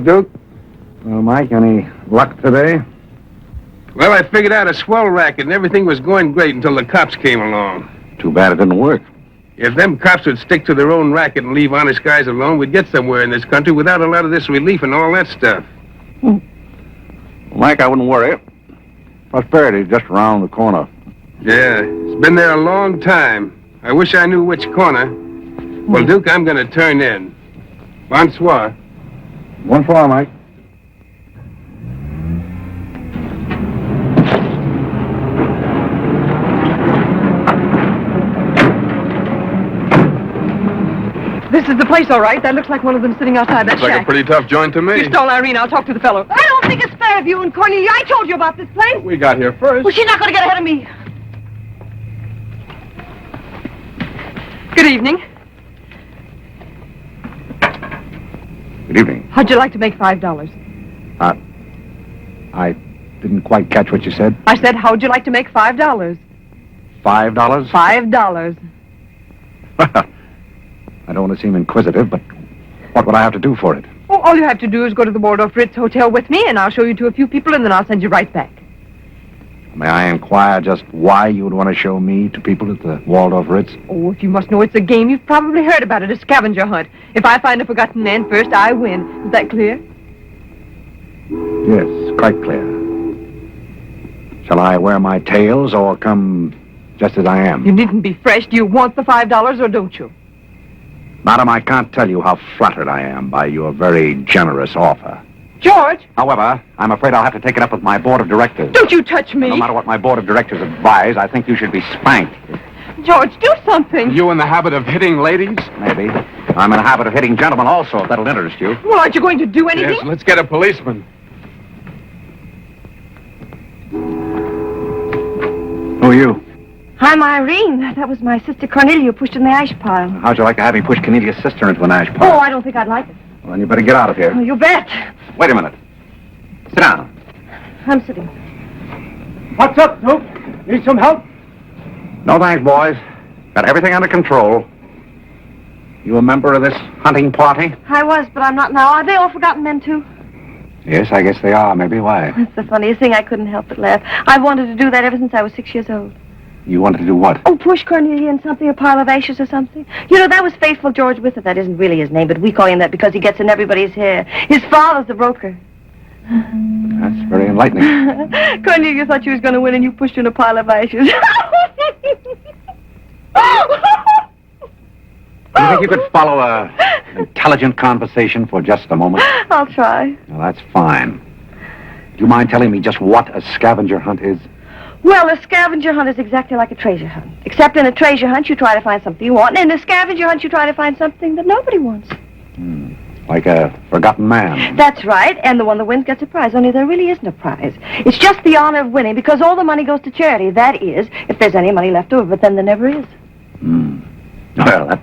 Duke? Well, Mike, any luck today? Well, I figured out a swell racket and everything was going great until the cops came along. Too bad it didn't work. If them cops would stick to their own racket and leave honest guys alone, we'd get somewhere in this country without a lot of this relief and all that stuff. Well, Mike, I wouldn't worry. Prosperity's just around the corner. Yeah, it's been there a long time. I wish I knew which corner. Well, Duke, I'm going to turn in. Bonsoir. Bonsoir, Mike. This is the place, all right. That looks like one of them sitting outside that Looks like shack. a pretty tough joint to me. You stole Irene. I'll talk to the fellow. I don't think it's fair of you and Cornelia. I told you about this place. We got here first. Well, she's not going to get ahead of me. Good evening. Good evening. How'd you like to make $5? I didn't quite catch what you said. I said, how'd you like to make $5? $5? $5. I don't want to seem inquisitive, but what would I have to do for it? Oh, all you have to do is go to the Waldorf Ritz Hotel with me, and I'll show you to a few people, and then I'll send you right back. May I inquire just why you would want to show me to people at the Waldorf Ritz? Oh, if you must know it's a game, you've probably heard about it, a scavenger hunt. If I find a forgotten man first, I win. Is that clear? Yes, quite clear. Shall I wear my tails or come just as I am? You needn't be fresh. Do you want the $5 or don't you? Madam, I can't tell you how flattered I am by your very generous offer. George! However, I'm afraid I'll have to take it up with my board of directors. Don't you touch me! No matter what my board of directors advise, I think you should be spanked. George, do something! You in the habit of hitting ladies? Maybe. I'm in the habit of hitting gentlemen also, if that'll interest you. Well, aren't you going to do anything? Yes, let's get a policeman. Who are you? I'm Irene. That was my sister Cornelia who pushed in the ash pile. How'd you like to have me push Cornelia's sister into an ash pile? Oh, I don't think I'd like it. Well, then you better get out of here. Oh, you bet. Wait a minute. Sit down. I'm sitting. What's up, Duke? Need some help? No thanks, boys. Got everything under control. You a member of this hunting party? I was, but I'm not now. Are they all forgotten men, too? Yes, I guess they are. Maybe. Why? That's the funniest thing. I couldn't help but laugh. I've wanted to do that ever since I was 6 years old. You wanted to do what? Oh, push Cornelia in something, a pile of ashes or something. You know, that was Faithful George Wither. That isn't really his name, but we call him that because he gets in everybody's hair. His father's the broker. That's very enlightening. Cornelia thought she was going to win, and you pushed her in a pile of ashes. Do you think you could follow an intelligent conversation for just a moment? I'll try. Well, that's fine. Do you mind telling me just what a scavenger hunt is? Well, a scavenger hunt is exactly like a treasure hunt. Except in a treasure hunt, you try to find something you want, and in a scavenger hunt, you try to find something that nobody wants. Like a forgotten man. That's right, and the one that wins gets a prize, only there really isn't a prize. It's just the honor of winning, because all the money goes to charity. That is, if there's any money left over, but then there never is. Well, that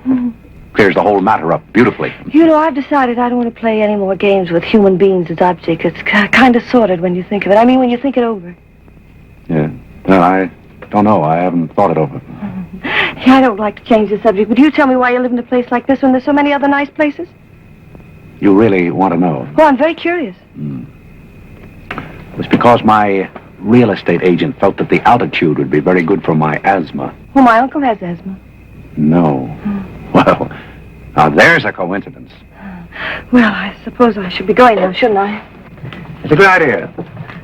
clears the whole matter up beautifully. You know, I've decided I don't want to play any more games with human beings as objects. It's kind of sordid when you think of it. I mean, when you think it over. Yeah. Well, I don't know. I haven't thought it over. Yeah, I don't like to change the subject, but you tell me why you live in a place like this when there's so many other nice places? You really want to know? Well, I'm very curious. It was because my real estate agent felt that the altitude would be very good for my asthma. Well, my uncle has asthma. No. Well, now there's a coincidence. Well, I suppose I should be going now, shouldn't I? It's a good idea.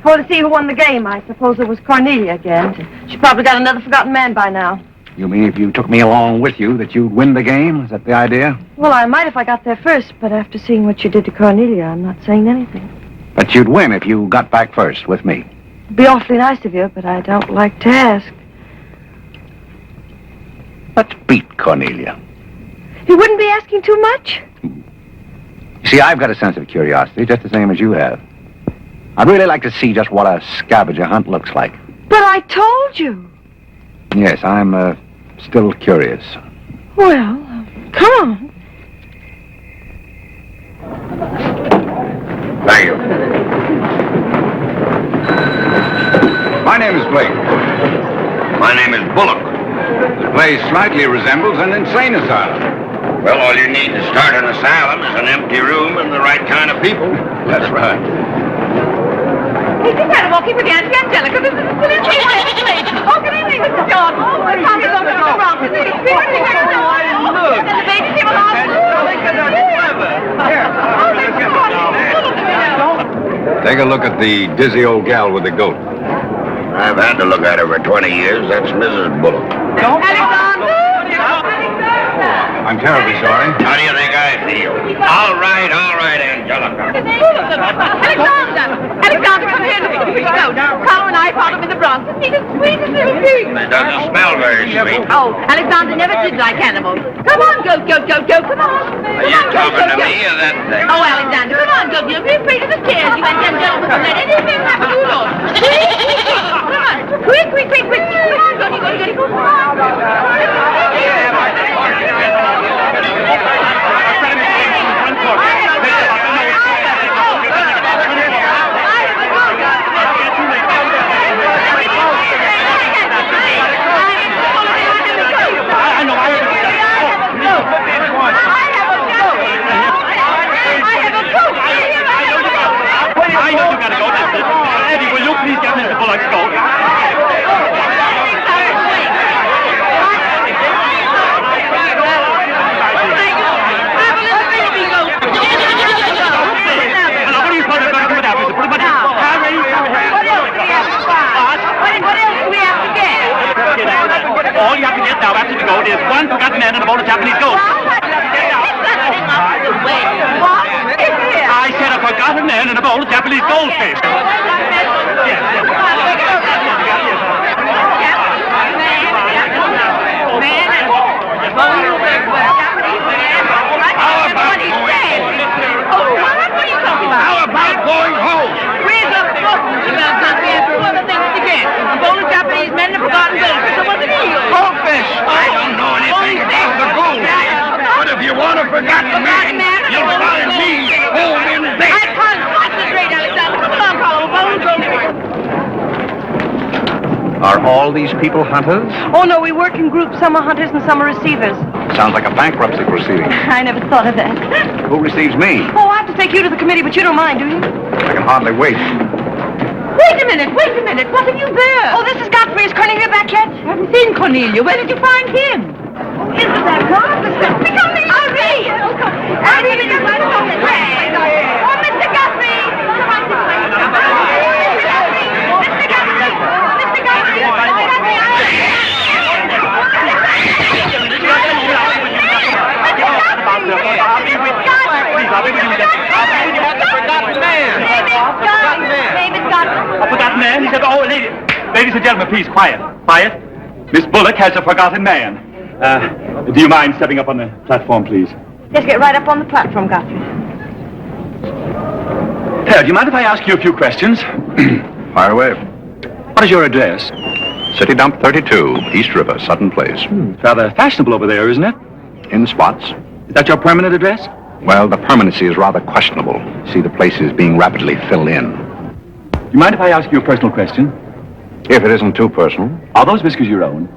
I want to see who won the game. I suppose it was Cornelia again. She probably got another forgotten man by now. You mean if you took me along with you that you'd win the game? Is that the idea? Well, I might if I got there first, but after seeing what you did to Cornelia, I'm not saying anything. But you'd win if you got back first with me. It'd be awfully nice of you, but I don't like to ask. Let's beat Cornelia. You wouldn't be asking too much? You see, I've got a sense of curiosity, just the same as you have. I'd really like to see just what a scavenger hunt looks like. But I told you. Yes, I'm still curious. Well, come on. Thank you. My name is Blake. My name is Bullock. The place slightly resembles an insane asylum. Well, all you need to start an asylum is an empty room and the right kind of people. That's right. Hey, this is walking with Auntie Angelica. This is the police. Oh, good evening, Mr. John. Oh, my Tommy's over to the wrong. Is it? And the baby came along. Take a look at the dizzy old gal with the goat. I've had to look at her for 20 years. That's Mrs. Bullock. Alexander! I'm terribly sorry. How do you think I feel? All right, Angelica. Alexander, come here. Look at the goat. Carole and I found him in the Bronx. He's the sweetest little thing. Doesn't smell very sweet. Oh, Alexander never did like animals. Come on, goat, come on. Are you talking to me or that thing? Oh, Alexander, come on, goat. You'll be afraid of the stairs. You and them gentlemen won't let anything happen to you, Lord. Come on. Quick. Come on, goaty, come on. I know you gotta go. Eddie, will you please get Mr. Bullock's goat? All you have to get now after the goat is one forgotten man and a bowl of Japanese goat. I said a forgotten man and a bowl of Japanese goldfish. How about going home? Where's the book about country and two other things to get? A bowl of Japanese men and a forgotten goldfish. So what's it mean? Goldfish! I don't know anything about the gold. But if you want a forgotten man, you'll find me home in bed. I can't concentrate, Alexander. Come along, Powell. Bowl of goldfish. Are all these people hunters? Oh, no, we work in groups. Some are hunters and some are receivers. Sounds like a bankruptcy proceeding. I never thought of that. Who receives me? Oh, I have to take you to the committee, but you don't mind, do you? I can hardly wait. Wait a minute. What have you there? Oh, this is Godfrey. Is Cornelia back yet? I haven't seen Cornelia. Where did you find him? Isn't that marvelous? Hurry! Hurry! Oh, Mr. Godfrey! A forgotten man? He said, oh, ladies and gentlemen, please, quiet. Miss Bullock has a forgotten man. Do you mind stepping up on the platform, please? Yes, get right up on the platform, Godfrey. Do you mind if I ask you a few questions? Fire away. What is your address? City Dump 32, East River, Sutton Place. It's rather fashionable over there, isn't it? In spots. Is that your permanent address? Well, the permanency is rather questionable. See, the place is being rapidly filled in. Do you mind if I ask you a personal question? If it isn't too personal. Are those whiskers your own?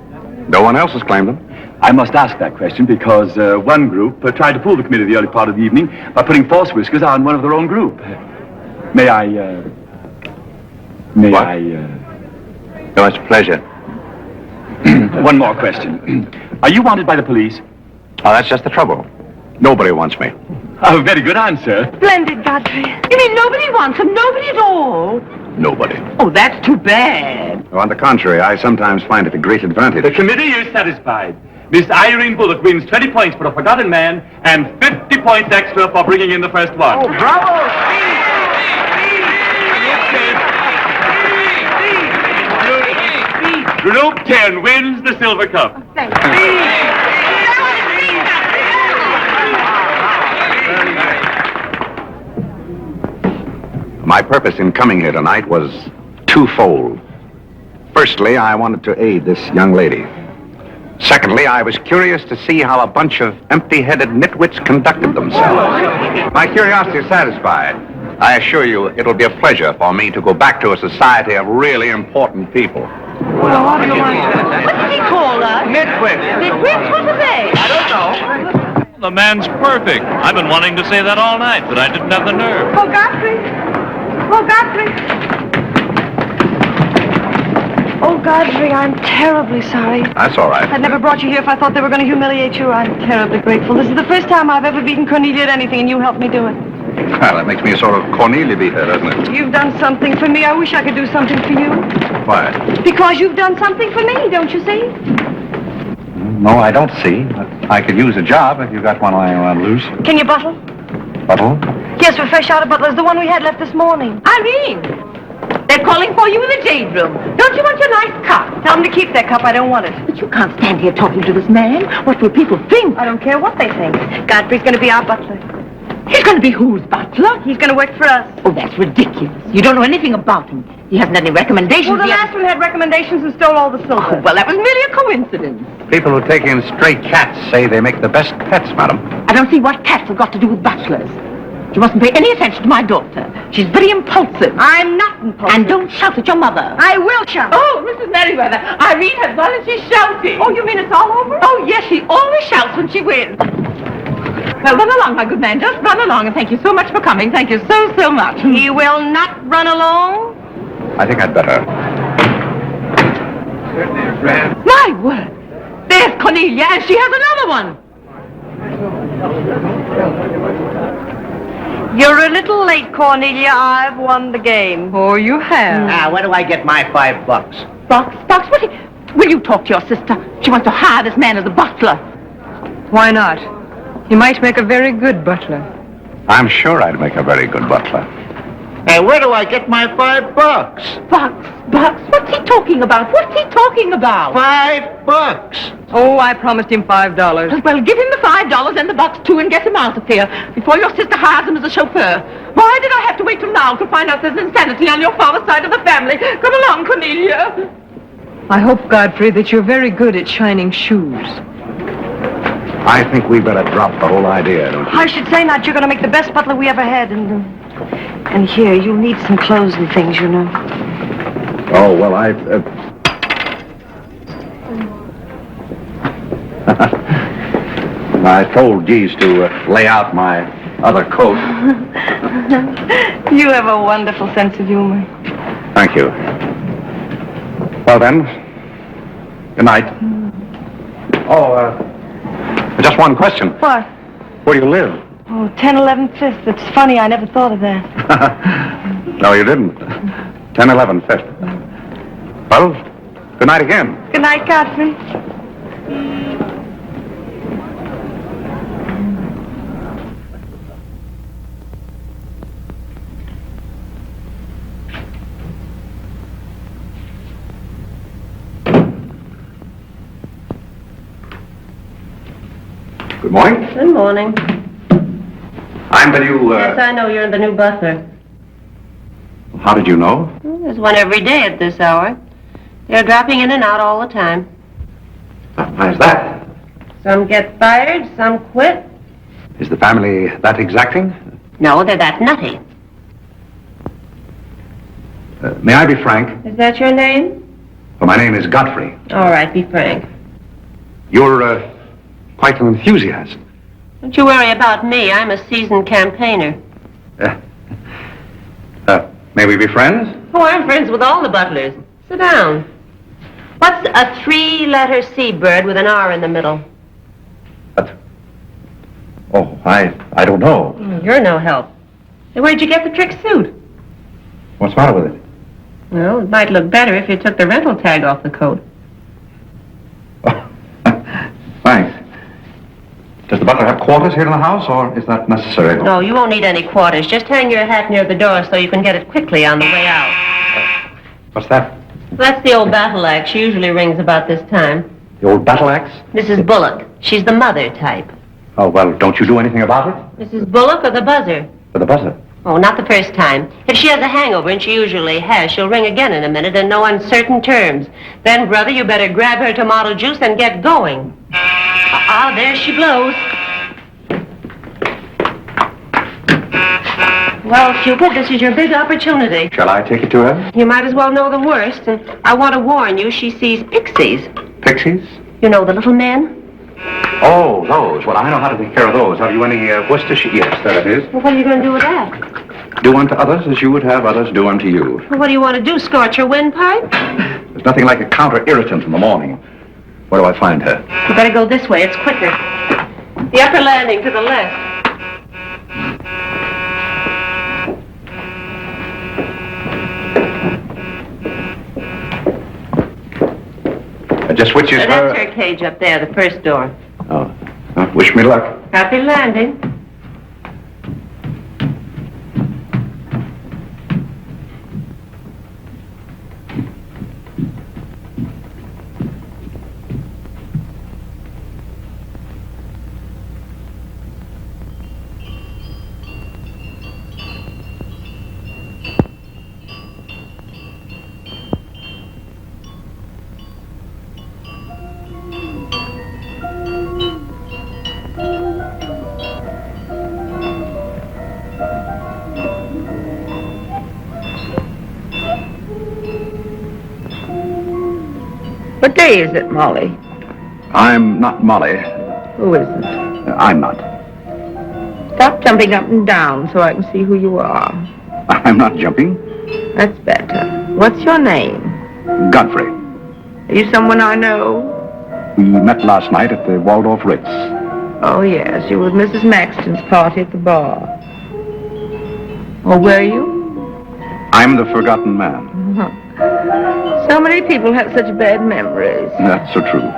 No one else has claimed them. I must ask that question because one group tried to fool the committee the early part of the evening by putting false whiskers on one of their own group. May I, What? No, it's a pleasure. One more question. Are you wanted by the police? Oh, that's just the trouble. Nobody wants me. Oh, very good answer. Splendid, Godfrey. You mean nobody wants him? Nobody at all? Nobody. Oh, that's too bad. On the contrary, I sometimes find it a great advantage. The committee is satisfied. Miss Irene Bullock wins 20 points for a forgotten man and 50 points extra for bringing in the first one. Oh, bravo! Group 10 wins the silver cup. My purpose in coming here tonight was twofold. Firstly, I wanted to aid this young lady. Secondly, I was curious to see how a bunch of empty-headed nitwits conducted themselves. My curiosity is satisfied. I assure you, it'll be a pleasure for me to go back to a society of really important people. What did he call us? Nitwit. Nitwits? What are they? I don't know. the man's perfect. I've been wanting to say that all night, but I didn't have the nerve. Oh, Godfrey. Oh, Godfrey. Oh, Godfrey, I'm terribly sorry. That's all right. I'd never brought you here if I thought they were going to humiliate you. I'm terribly grateful. This is the first time I've ever beaten Cornelia at anything, and you helped me do it. Well, that makes me a sort of Cornelia beater, doesn't it? You've done something for me. I wish I could do something for you. Why? Because you've done something for me, don't you see? No, I don't see. But I could use a job if you got one lying around loose. Can you buttle? Buttle? Yes, we're fresh out of Butler's, the one we had left this morning. Irene, they're calling for you in the jade room. Don't you want your nice cup? Tell them to keep their cup. I don't want it. But you can't stand here talking to this man. What will people think? I don't care what they think. Godfrey's going to be our butler. He's going to be whose butler? He's going to work for us. Oh, that's ridiculous. You don't know anything about him. He hasn't any recommendations. Well, the yet. last one had recommendations and stole all the silver. Oh, well, that was merely a coincidence. People who take in stray cats say they make the best pets, madam. I don't see what cats have got to do with butlers. You mustn't pay any attention to my daughter. She's very impulsive. I'm not impulsive. And don't shout at your mother. I will shout. Oh, Mrs. Merriweather, Irene has gone and she's shouting. Oh, you mean it's all over? Oh, yes, she always shouts when she wins. Well, run along, my good man. Just run along, and thank you so much for coming. Thank you so much. He will not run along. I think I'd better. My word. There's Cornelia, and she has another one. You're a little late, Cornelia. I've won the game. Oh, you have. Now, where do I get my $5? Box, will you talk to your sister? She wants to hire this man as a butler. Why not? He might make a very good butler. I'm sure I'd make a very good butler. Hey, where do I get my $5? Box, what's he talking about? $5? Oh, I promised him $5. Well, give him the $5 and the box, too, and get him out of here before your sister hires him as a chauffeur. Why did I have to wait till now to find out there's insanity on your father's side of the family? Come along, Cornelia. I hope, Godfrey, that you're very good at shining shoes. I think we better drop the whole idea, don't you? I should say not. You're going to make the best butler we ever had. And here, you'll need some clothes and things, you know. Oh, well, I told Geese to lay out my other coat. You have a wonderful sense of humor. Thank you. Well, then, good night. Oh, just one question. What? Where do you live? Oh, 1011 Fifth. It's funny, I never thought of that. No, you didn't. 1011 Fifth. Well, good night again. Good night, Godfrey. Good morning. Good morning. I'm the new, Yes, I know you're the new butler. How did you know? There's one every day at this hour. They're dropping in and out all the time. Why is that? Some get fired, some quit. Is the family that exacting? No, they're that nutty. May I be frank? Is that your name? Well, my name is Godfrey. All right, be frank. You're, quite an enthusiast. Don't you worry about me. I'm a seasoned campaigner. May we be friends? Oh, I'm friends with all the butlers. Sit down. What's a 3-letter seabird with an R in the middle? Oh, I don't know. You're no help. Hey, where'd you get the trick suit? What's the matter with it? Well, it might look better if you took the rental tag off the coat. Oh, thanks. Does the butler have quarters here in the house, or is that necessary? No, you won't need any quarters. Just hang your hat near the door so you can get it quickly on the way out. What's that? That's the old battle axe. She usually rings about this time. The old battle axe? Mrs. Bullock. She's the mother type. Oh, well, don't you do anything about it? Mrs. Bullock or the buzzer? For the buzzer. Oh, not the first time. If she has a hangover, and she usually has, she'll ring again in a minute in no uncertain terms. Then, brother, you better grab her tomato juice and get going. There she blows. Well, Cupid, this is your big opportunity. Shall I take it to her? You might as well know the worst. And I want to warn you, she sees pixies. Pixies? You know, the little men? Oh, those. Well, I know how to take care of those. Have you any Worcestershire? Yes, there it is. Well, what are you going to do with that? Do unto others as you would have others do unto you. Well, what do you want to do, scorch your windpipe? There's nothing like a counter-irritant in the morning. Where do I find her? You better go this way. It's quicker. The upper landing to the left. Just which is That's her cage up there, the first door. Oh. Wish me luck. Happy landing. What day is it, Molly? I'm not Molly. Who isn't? I'm not. Stop jumping up and down so I can see who you are. I'm not jumping. That's better. What's your name? Godfrey. Are you someone I know? We met last night at the Waldorf Ritz. Oh, yes. You were at Mrs. Maxton's party at the bar. Or were you? I'm the forgotten man. So many people have such bad memories. That's so true.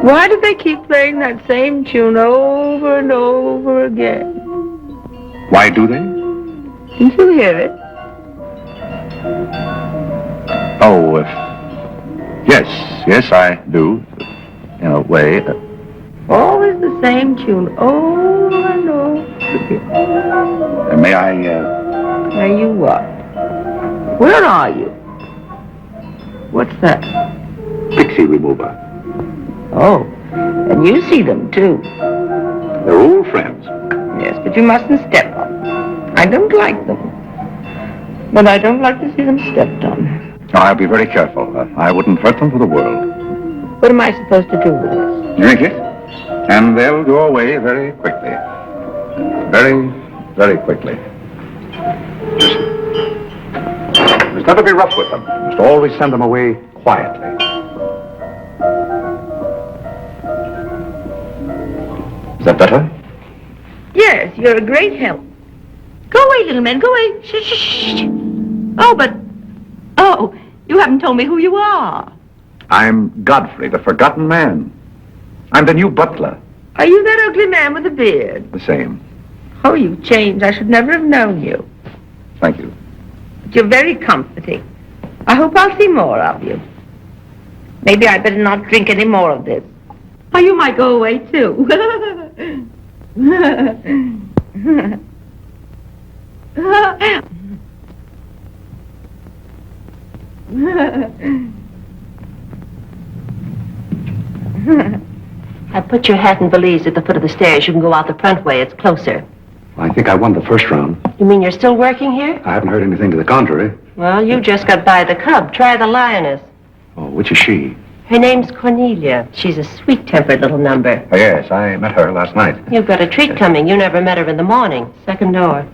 Why do they keep playing that same tune over and over again? Why do they? Didn't you hear it? Oh, yes, I do. In a way. Always the same tune over and over again. May I, May you what? Where are you? What's that? Pixie remover. Oh, and you see them, too. They're old friends. Yes, but you mustn't step on them. I don't like them. But I don't like to see them stepped on. Oh, I'll be very careful. I wouldn't hurt them for the world. What am I supposed to do with this? Drink it, and they'll go away very quickly. Very, very quickly. You must never be rough with them. You must always send them away quietly. Is that better? Yes, you're a great help. Go away, little man, go away. Shh, shh, shh. Oh, you haven't told me who you are. I'm Godfrey, the forgotten man. I'm the new butler. Are you that ugly man with the beard? The same. Oh, you've changed. I should never have known you. Thank you. But you're very comforting. I hope I'll see more of you. Maybe I'd better not drink any more of this. Oh, you might go away, too. I put your hat and valise at the foot of the stairs. You can go out the front way. It's closer. I think I won the first round. You mean you're still working here? I haven't heard anything to the contrary. Well, you just got by the cub. Try the lioness. Oh, which is she? Her name's Cornelia. She's a sweet-tempered little number. Oh, yes, I met her last night. You've got a treat coming. You never met her in the morning. Second door.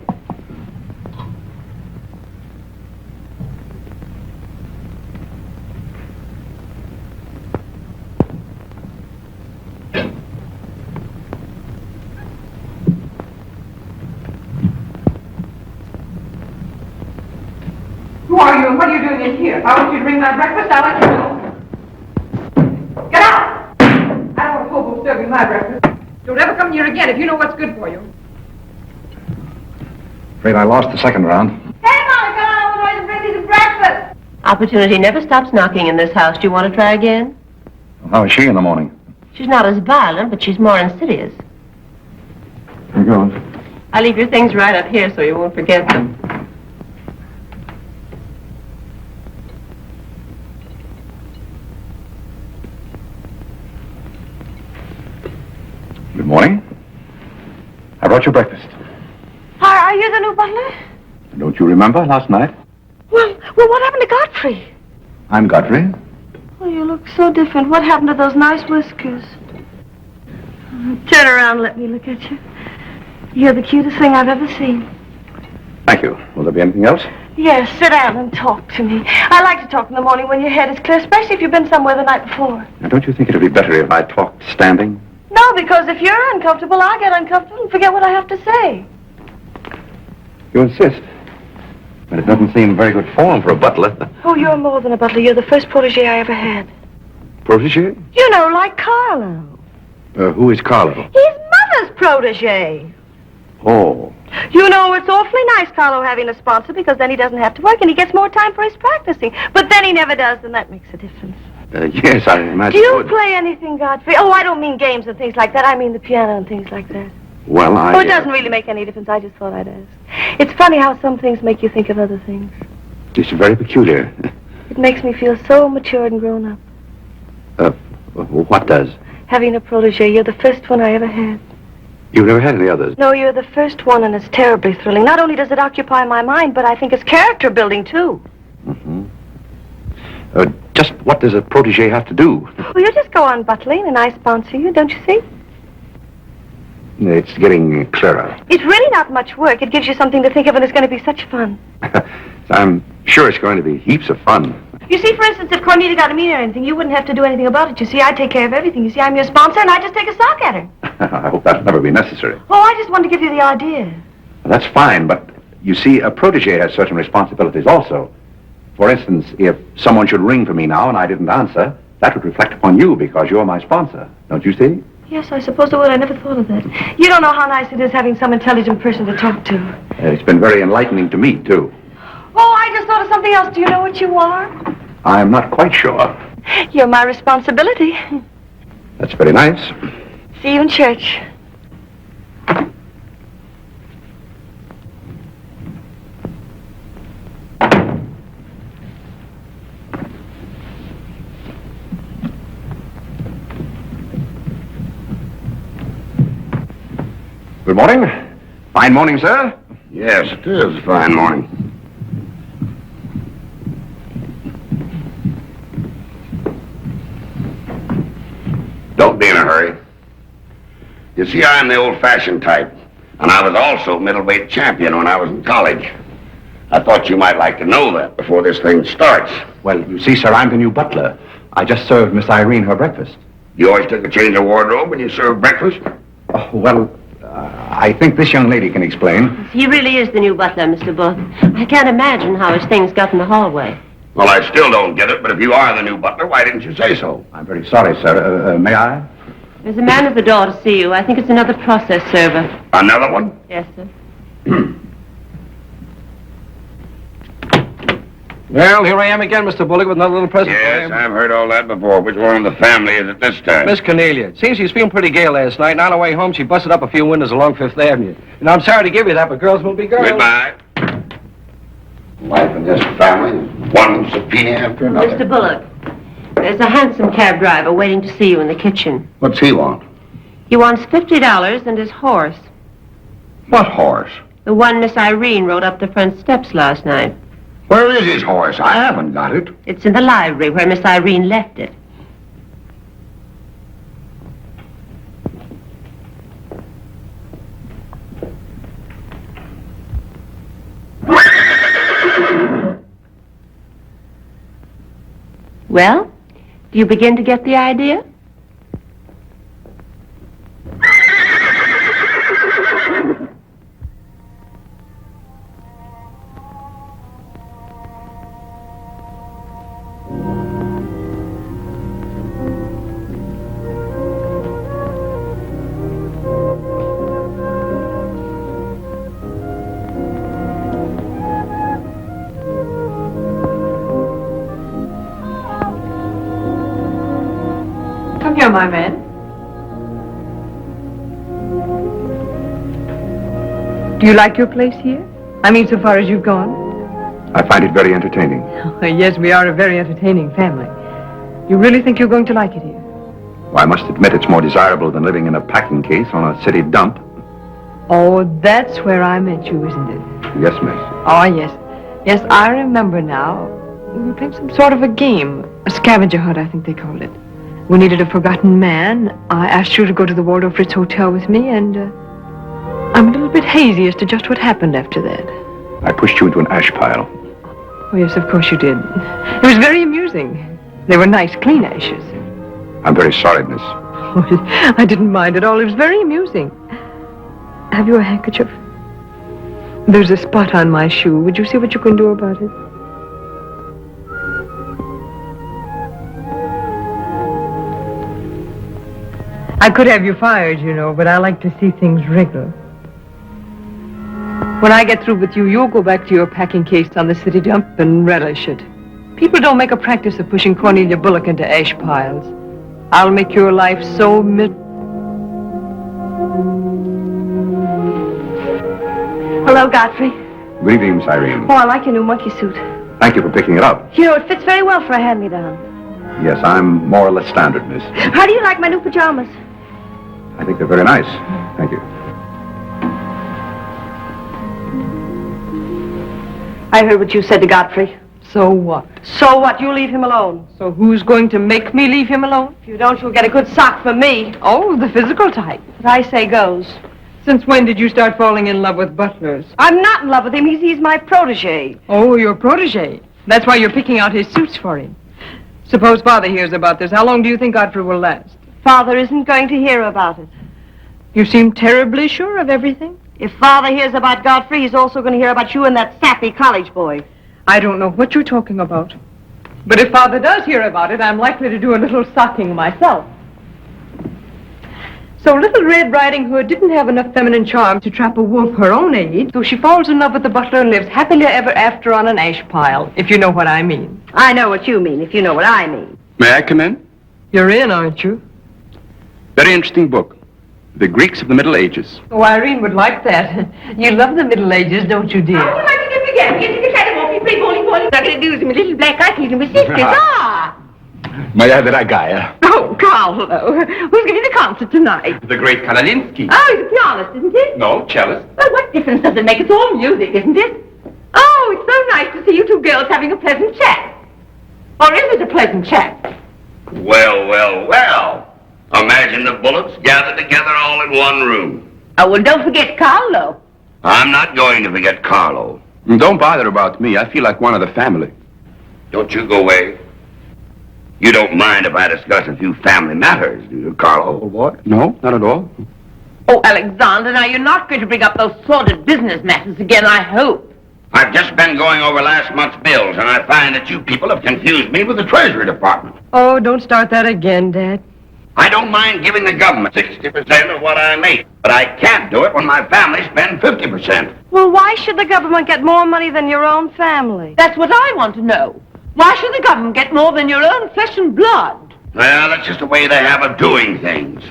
Who are you and what are you doing in here? If I want you to bring my breakfast, I'll let you know. Get out! I don't want a hobo serving my breakfast. Don't ever come here again if you know what's good for you. Afraid I lost the second round. Hey, Molly, come on over and bring me some breakfast. Opportunity never stops knocking in this house. Do you want to try again? Well, how is she in the morning? She's not as violent, but she's more insidious. You're going. I'll leave your things right up here so you won't forget them. Good morning. I brought you breakfast. Are you the new butler? Don't you remember last night? Well, what happened to Godfrey? I'm Godfrey. Oh, you look so different. What happened to those nice whiskers? Turn around and let me look at you. You're the cutest thing I've ever seen. Thank you. Will there be anything else? Yes, sit down and talk to me. I like to talk in the morning when your head is clear, especially if you've been somewhere the night before. Now, don't you think it would be better if I talked standing? No, because if you're uncomfortable, I'll get uncomfortable and forget what I have to say. You insist. But it doesn't seem very good form for a butler. Oh, you're more than a butler. You're the first protege I ever had. Protege? You know, like Carlo. Who is Carole? He's Mother's protege. Oh. You know, it's awfully nice, Carlo, having a sponsor, because then he doesn't have to work and he gets more time for his practicing. But then he never does, and that makes a difference. Yes, I imagine. Do you it would. play anything, Godfrey? Oh, I don't mean games and things like that. I mean the piano and things like that. Well, Oh, it doesn't really make any difference. I just thought I'd ask. It's funny how some things make you think of other things. It's very peculiar. It makes me feel so mature and grown up. What does? Having a protege. You're the first one I ever had. You've never had any others? No, you're the first one, and it's terribly thrilling. Not only does it occupy my mind, but I think it's character building, too. Mm-hmm. Just what does a protege have to do? Well, you just go on butling, and I sponsor you, don't you see? It's getting clearer. It's really not much work. It gives you something to think of, and it's going to be such fun. I'm sure it's going to be heaps of fun. You see, for instance, if Cornita got a mean or anything, you wouldn't have to do anything about it. You see, I take care of everything. You see, I'm your sponsor, and I just take a sock at her. I hope that'll never be necessary. Oh, I just wanted to give you the idea. Well, that's fine, but you see, a protege has certain responsibilities also. For instance, if someone should ring for me now and I didn't answer, that would reflect upon you because you're my sponsor. Don't you see? Yes, I suppose it would. I never thought of that. You don't know how nice it is having some intelligent person to talk to. It's been very enlightening to me, too. Oh, I just thought of something else. Do you know what you are? I'm not quite sure. You're my responsibility. That's very nice. See you in church. Good morning. Fine morning, sir. Yes, it is a fine morning. Don't be in a hurry. You see, I'm the old-fashioned type, and I was also middleweight champion when I was in college. I thought you might like to know that before this thing starts. Well, you see, sir, I'm the new butler. I just served Miss Irene her breakfast. You always took a change of wardrobe when you served breakfast? Oh, well, I think this young lady can explain. He really is the new butler, Mr. Booth. I can't imagine how his things got in the hallway. Well, I still don't get it, but if you are the new butler, why didn't you say so? I'm very sorry, sir. May I? There's a man at the door to see you. I think it's another process server. Another one? Yes, sir. Well, here I am again, Mr. Bullock, with another little present for Yes, you. I've heard all that before. Which one of the family is it this time? Miss Cornelia. It seems she was feeling pretty gay last night, and on her way home, she busted up a few windows along Fifth Avenue. And I'm sorry to give you that, but girls will be girls. Goodbye. Wife and this family, one subpoena after another. Mr. Bullock, there's a hansom cab driver waiting to see you in the kitchen. What's he want? He wants $50 and his horse. What horse? The one Miss Irene rode up the front steps last night. Where is his horse? I haven't got it. It's in the library where Miss Irene left it. Well, do you begin to get the idea? Come here, my man. Do you like your place here? I mean, so far as you've gone? I find it very entertaining. Yes, we are a very entertaining family. You really think you're going to like it here? Well, I must admit it's more desirable than living in a packing case on a city dump. Oh, that's where I met you, isn't it? Yes, miss. Oh, yes. Yes, I remember now. We were playing some sort of a game. A scavenger hunt, I think they called it. We needed a forgotten man. I asked you to go to the Waldorf Ritz Hotel with me, and I'm a little bit hazy as to just what happened after that. I pushed you into an ash pile. Oh, yes, of course you did. It was very amusing. They were nice, clean ashes. I'm very sorry, miss. I didn't mind at all. It was very amusing. Have you a handkerchief? There's a spot on my shoe. Would you see what you can do about it? I could have you fired, you know, but I like to see things regular. When I get through with you, you'll go back to your packing case on the city dump and relish it. People don't make a practice of pushing Cornelia Bullock into ash piles. I'll make your life so Hello, Godfrey. Good evening, Miss Irene. Oh, I like your new monkey suit. Thank you for picking it up. You know, it fits very well for a hand-me-down. Yes, I'm more or less standard, miss. How do you like my new pajamas? I think they're very nice. Thank you. I heard what you said to Godfrey. So what? So what? You leave him alone. So who's going to make me leave him alone? If you don't, you'll get a good sock from me. Oh, the physical type. What I say goes. Since when did you start falling in love with butlers? I'm not in love with him. He's my protege. Oh, your protege. That's why you're picking out his suits for him. Suppose Father hears about this. How long do you think Godfrey will last? Father isn't going to hear about it. You seem terribly sure of everything. If Father hears about Godfrey, he's also going to hear about you and that sappy college boy. I don't know what you're talking about. But if Father does hear about it, I'm likely to do a little socking myself. So Little Red Riding Hood didn't have enough feminine charm to trap a wolf her own age, so she falls in love with the butler and lives happily ever after on an ash pile, if you know what I mean. I know what you mean, if you know what I mean. May I come in? You're in, aren't you? Very interesting book. The Greeks of the Middle Ages. Oh, Irene would like that. You love the Middle Ages, don't you, dear? Oh, like to get again. Get to try to walk. Play bowling. Not going to do some little black eye cleaning with sisters. May I have that guy? Oh, Carole. Who's giving the concert tonight? The great Karolinsky. Oh, he's a pianist, isn't he? No, cellist. Well, what difference does it make? It's all music, isn't it? Oh, it's so nice to see you two girls having a pleasant chat. Or is it a pleasant chat? Well, well, well. Imagine the Bullocks gathered together all in one room. Oh, well, don't forget Carlo. I'm not going to forget Carlo. Don't bother about me. I feel like one of the family. Don't you go away. You don't mind if I discuss a few family matters, do you, Carlo, old boy? No, not at all. Oh, Alexander, now you're not going to bring up those sordid business matters again, I hope. I've just been going over last month's bills, and I find that you people have confused me with the Treasury Department. Oh, don't start that again, Dad. I don't mind giving the government 60% of what I make, but I can't do it when my family spends 50%. Well, why should the government get more money than your own family? That's what I want to know. Why should the government get more than your own flesh and blood? Well, that's just the way they have of doing things.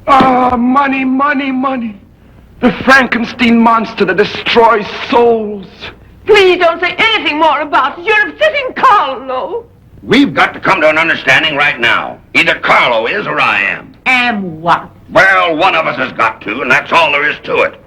Ah, money, money, money. The Frankenstein monster that destroys souls. Please don't say anything more about it. You're upsetting Carlo. We've got to come to an understanding right now. Either Carlo is or I am. And what? Well, one of us has got to, and that's all there is to it.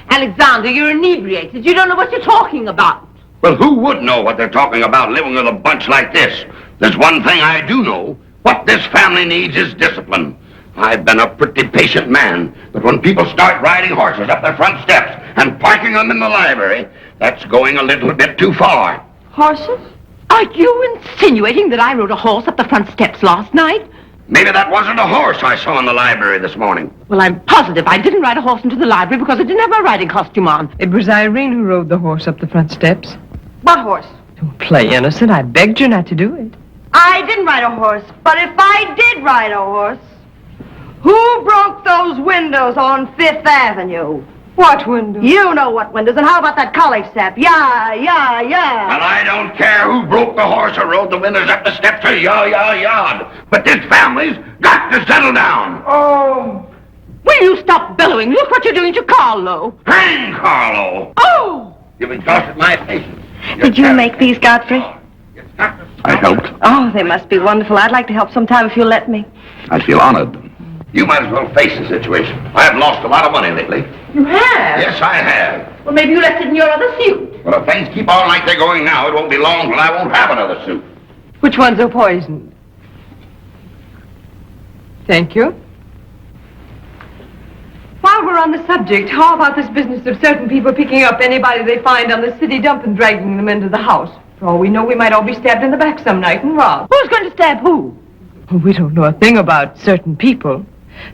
Alexander, you're inebriated. You don't know what you're talking about. Well, who would know what they're talking about living with a bunch like this? There's one thing I do know. What this family needs is discipline. I've been a pretty patient man, but when people start riding horses up their front steps and parking them in the library, that's going a little bit too far. Horses? Are you insinuating that I rode a horse up the front steps last night? Maybe that wasn't a horse I saw in the library this morning. Well, I'm positive I didn't ride a horse into the library because I didn't have my riding costume on. It was Irene who rode the horse up the front steps. What horse? Don't play innocent. I begged you not to do it. I didn't ride a horse, but if I did ride a horse, who broke those windows on Fifth Avenue? What windows? You know what windows, and how about that college step? Yeah. Well, I don't care who broke the horse or rode the windows up the steps or yard. But this family's got to settle down. Oh. Will you stop bellowing? Look what you're doing to Carlo. Hang Carlo. Oh! You've exhausted my patience. Did you make these, Godfrey? I helped. Oh, they must be wonderful. I'd like to help sometime if you'll let me. I feel honored. You might as well face the situation. I've lost a lot of money lately. You have? Yes, I have. Well, maybe you left it in your other suit. But if things keep on like they're going now, it won't be long till I won't have another suit. Which ones are poisoned? Thank you. While we're on the subject, how about this business of certain people picking up anybody they find on the city dump and dragging them into the house? For all we know, we might all be stabbed in the back some night and robbed. Who's going to stab who? Oh, we don't know a thing about certain people.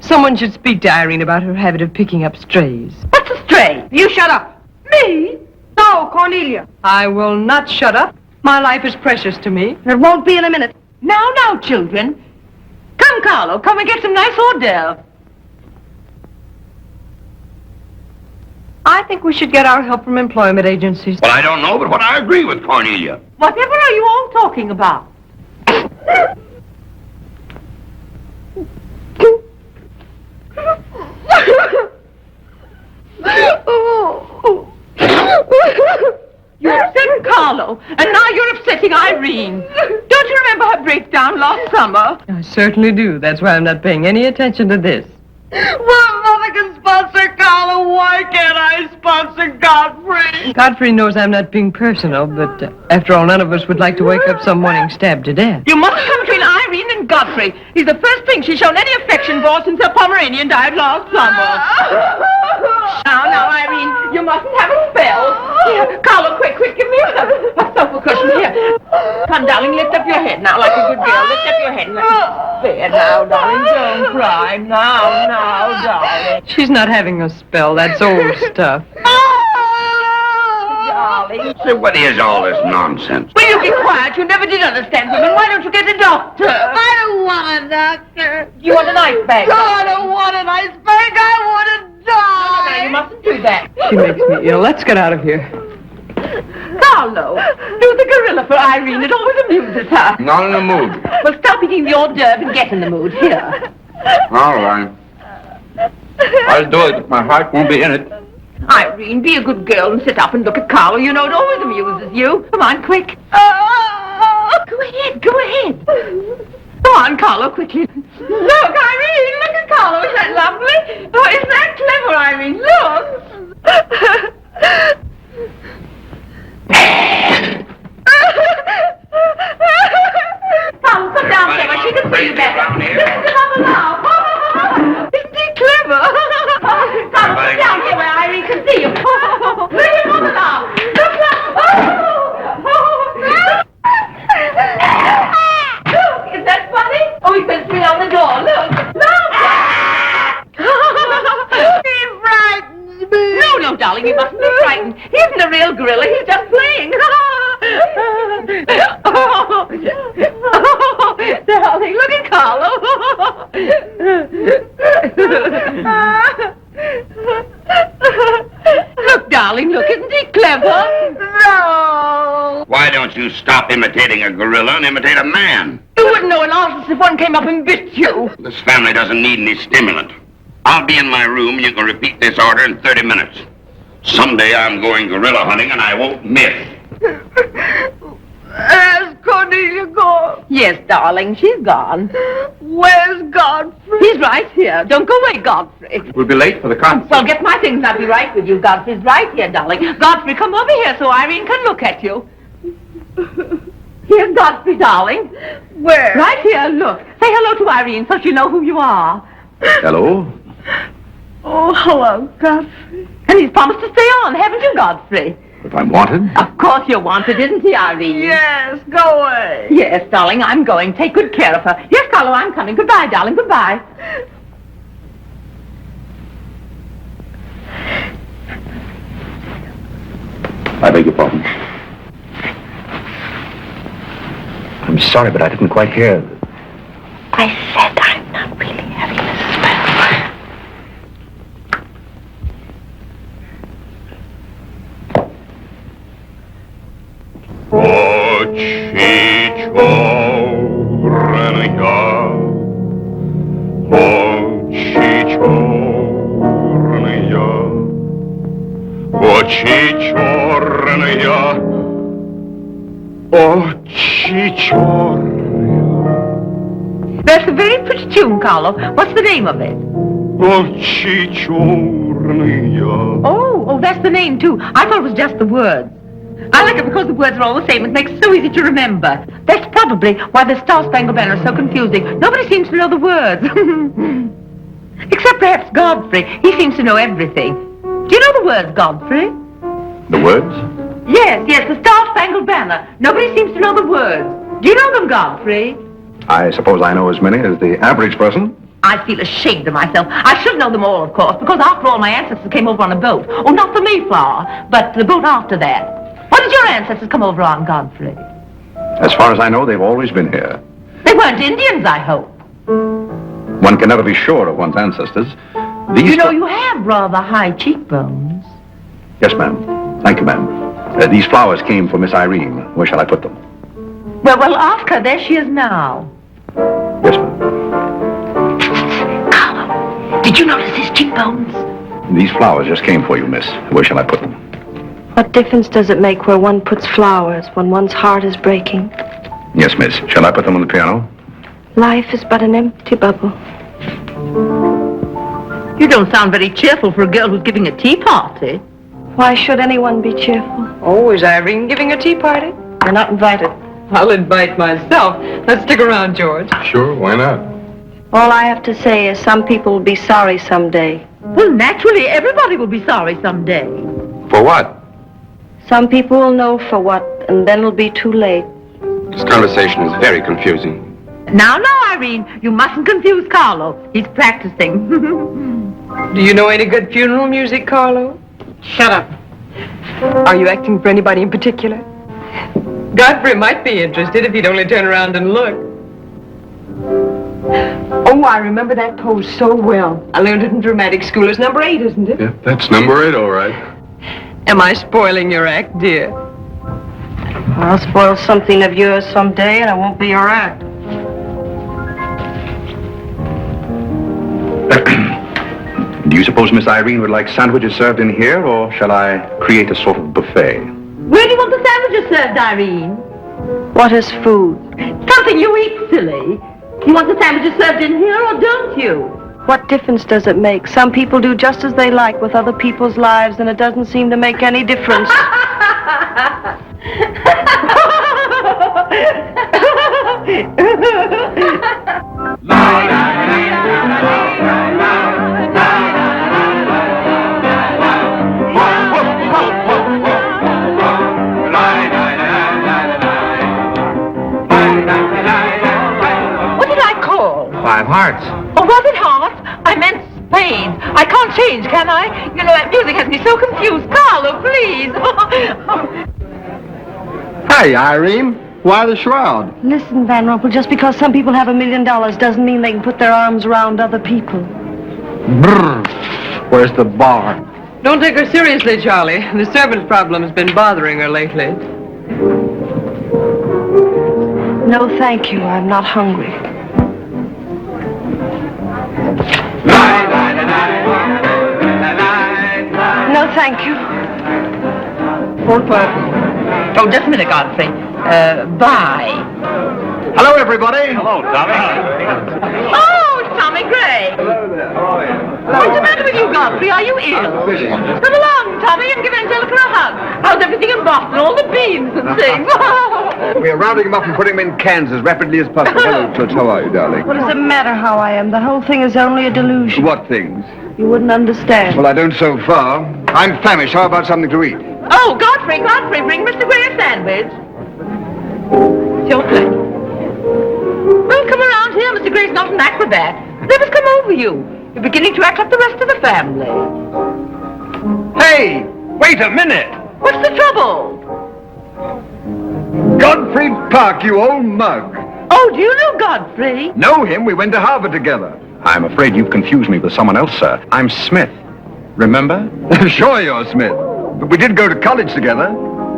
Someone should speak to Irene about her habit of picking up strays. What's a stray? You shut up. Me? No, Cornelia. I will not shut up. My life is precious to me. It won't be in a minute. Now, children. Come, Carlo, come and get some nice hors d'oeuvre. I think we should get our help from employment agencies. Well, I don't know, but what I agree with Cornelia. Whatever are you all talking about? You upset Carlo, and now you're upsetting Irene. Don't you remember her breakdown last summer? I certainly do. That's why I'm not paying any attention to this. Well, Mother can sponsor Carlo. Why can't I sponsor Godfrey? Godfrey knows I'm not being personal, but after all, none of us would like to wake up some morning stabbed to death. You mustn't come between Irene and Godfrey. He's the first thing she's shown any affection for since her Pomeranian died last summer. Now, Irene, you mustn't have a spell. Here, Carlo, quick, give me a sofa cushion here. Come, darling, lift up your head now like a good girl. Lift up your head and there now, darling. Don't cry. Now, darling. She's not having a spell. That's old stuff. Darling. So what is all this nonsense? Will you be quiet? You never did understand women. Why don't you get a doctor? I don't want a doctor. You want an ice bag? No, I don't want an ice bag. I want to die. No, you mustn't do that. She makes me ill. Let's get out of here. Carlo, do the gorilla for Irene. It always amuses her. Not in the mood. Well, stop eating the hors d'oeuvre and get in the mood. Here. All right. I'll do it, but my heart won't be in it. Irene, be a good girl and sit up and look at Carlo. You know it always amuses you. Come on, quick. Go ahead. Go on, Carlo, quickly. Look, Irene, look at Carlo. Isn't that lovely? Oh, isn't that clever, Irene? Look. Come down there where she can see you better. Listen to Mama now. Isn't he clever? Come down here where Irene can see you. Look at Mama now. Look. Look, is that funny? Oh, he can swing on the door. Look. He frightens me. No, darling, you mustn't be frightened. He isn't a real gorilla. He's just playing. Darling, look at Carlo. Look, darling, look, isn't he clever? No. Why don't you stop imitating a gorilla and imitate a man? You wouldn't know an artist if one came up and bit you. This family doesn't need any stimulant. I'll be in my room. You can repeat this order in 30 minutes. Someday I'm going gorilla hunting and I won't miss. Has Cornelia gone? Yes, darling, she's gone. Where's Godfrey? He's right here. Don't go away, Godfrey. We'll be late for the concert. Well, get my things and I'll be right with you. Godfrey's right here, darling. Godfrey, come over here so Irene can look at you. Here's Godfrey, darling. Where? Right here, look. Say hello to Irene so she'll know who you are. Hello? Oh, hello, Godfrey. And he's promised to stay on, haven't you, Godfrey? If I'm wanted? Of course you're wanted, isn't he, Irene? Yes, go away. Yes, darling, I'm going. Take good care of her. Yes, Carlo, I'm coming. Goodbye, darling, goodbye. I beg your pardon. I'm sorry, but I didn't quite hear. I said I'm not really having a spell. That's a very pretty tune, Carlo. What's the name of it? Oh, that's the name, too. I thought it was just the words. I like it because the words are all the same. It makes it so easy to remember. That's probably why the Star-Spangled Banner is so confusing. Nobody seems to know the words. Except perhaps Godfrey. He seems to know everything. Do you know the words, Godfrey? The words? Yes, the Star-Spangled Banner. Nobody seems to know the words. Do you know them, Godfrey? I suppose I know as many as the average person. I feel ashamed of myself. I should know them all, of course, because after all, my ancestors came over on a boat. Oh, not the Mayflower, but the boat after that. What did your ancestors come over on, Godfrey? As far as I know, they've always been here. They weren't Indians, I hope. One can never be sure of one's ancestors. You know, you have rather high cheekbones. Yes, ma'am. Thank you, ma'am. These flowers came for Miss Irene. Where shall I put them? Well, ask her. There she is now. Yes, ma'am. Carlo, did you notice his cheekbones? These flowers just came for you, miss. Where shall I put them? What difference does it make where one puts flowers when one's heart is breaking? Yes, miss. Shall I put them on the piano? Life is but an empty bubble. You don't sound very cheerful for a girl who's giving a tea party. Why should anyone be cheerful? Oh, is Irene giving a tea party? You're not invited. I'll invite myself. Let's stick around, George. Sure, why not? All I have to say is some people will be sorry someday. Well, naturally, everybody will be sorry someday. For what? Some people will know for what, and then it'll be too late. This conversation is very confusing. Now, Irene, you mustn't confuse Carlo. He's practicing. Do you know any good funeral music, Carlo? Shut up. Are you acting for anybody in particular? Godfrey might be interested if he'd only turn around and look. Oh, I remember that pose so well. I learned it in dramatic school. It's number 8, isn't it? Yeah, that's number 8, all right. Am I spoiling your act, dear? I'll spoil something of yours someday, and it won't be your act. Do you suppose Miss Irene would like sandwiches served in here, or shall I create a sort of buffet? Where do you want the sandwiches served, Irene? What is food? Something you eat, silly. You want the sandwiches served in here, or don't you? What difference does it make? Some people do just as they like with other people's lives, and it doesn't seem to make any difference. What did I call? 5 hearts. Oh, was it hearts? I meant spades. I can't change, can I? You know, that music has me so confused. Carlo, please. Hey, Irene. Why the shroud? Listen, Van Rumpel, just because some people have $1 million doesn't mean they can put their arms around other people. Brr. Where's the bar? Don't take her seriously, Charlie. The servant problem's been bothering her lately. No, thank you. I'm not hungry. No, thank you. Oh, just a minute, Godfrey. Bye. Hello, everybody. Hello, Tommy. Oh, it's Tommy Gray. What's the matter with you, Godfrey? Are you ill? Come along, Tommy, and give Angelica a hug. How's everything in Boston? All the beans and things. We're rounding them up and putting them in cans as rapidly as possible. Hello, Toots. How are you, darling? What does it matter how I am? The whole thing is only a delusion. What things? You wouldn't understand. Well, I don't so far. I'm famished. How about something to eat? Oh, Godfrey, bring Mr. Gray a sandwich. It's your pleasure. Well, come around here. Mr. Gray's not an acrobat. Whatever's come over you? You're beginning to act like the rest of the family. Hey, wait a minute. What's the trouble? Godfrey Park, you old mug. Oh, do you know Godfrey? Know him? We went to Harvard together. I'm afraid you've confused me with someone else, sir. I'm Smith. Remember? Sure you're Smith. But we did go to college together.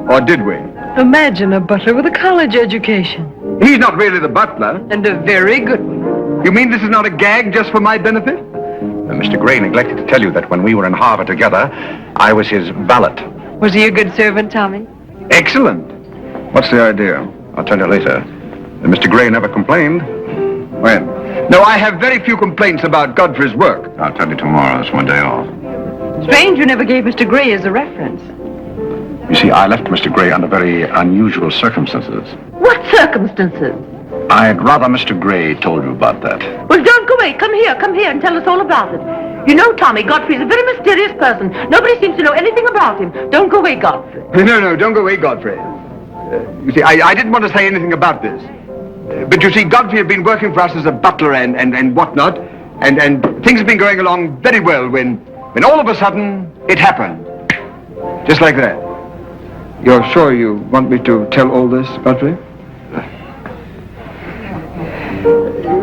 Or did we? Imagine a butler with a college education. He's not really the butler. And a very good one. You mean this is not a gag just for my benefit? Mr. Gray neglected to tell you that when we were in Harvard together, I was his valet. Was he a good servant, Tommy? Excellent. What's the idea? I'll tell you later. Mr. Gray never complained. When? No, I have very few complaints about Godfrey's work. I'll tell you tomorrow. It's my day off. Strange you never gave Mr. Gray as a reference. You see, I left Mr. Gray under very unusual circumstances. What circumstances? I'd rather Mr. Gray told you about that. Well, don't go away. Come here and tell us all about it. You know, Tommy, Godfrey's a very mysterious person. Nobody seems to know anything about him. Don't go away, Godfrey. No, don't go away, Godfrey. You see, I didn't want to say anything about this. But you see, Godfrey had been working for us as a butler and whatnot, and things have been going along very well when all of a sudden it happened. Just like that. You're sure you want me to tell all this, Godfrey?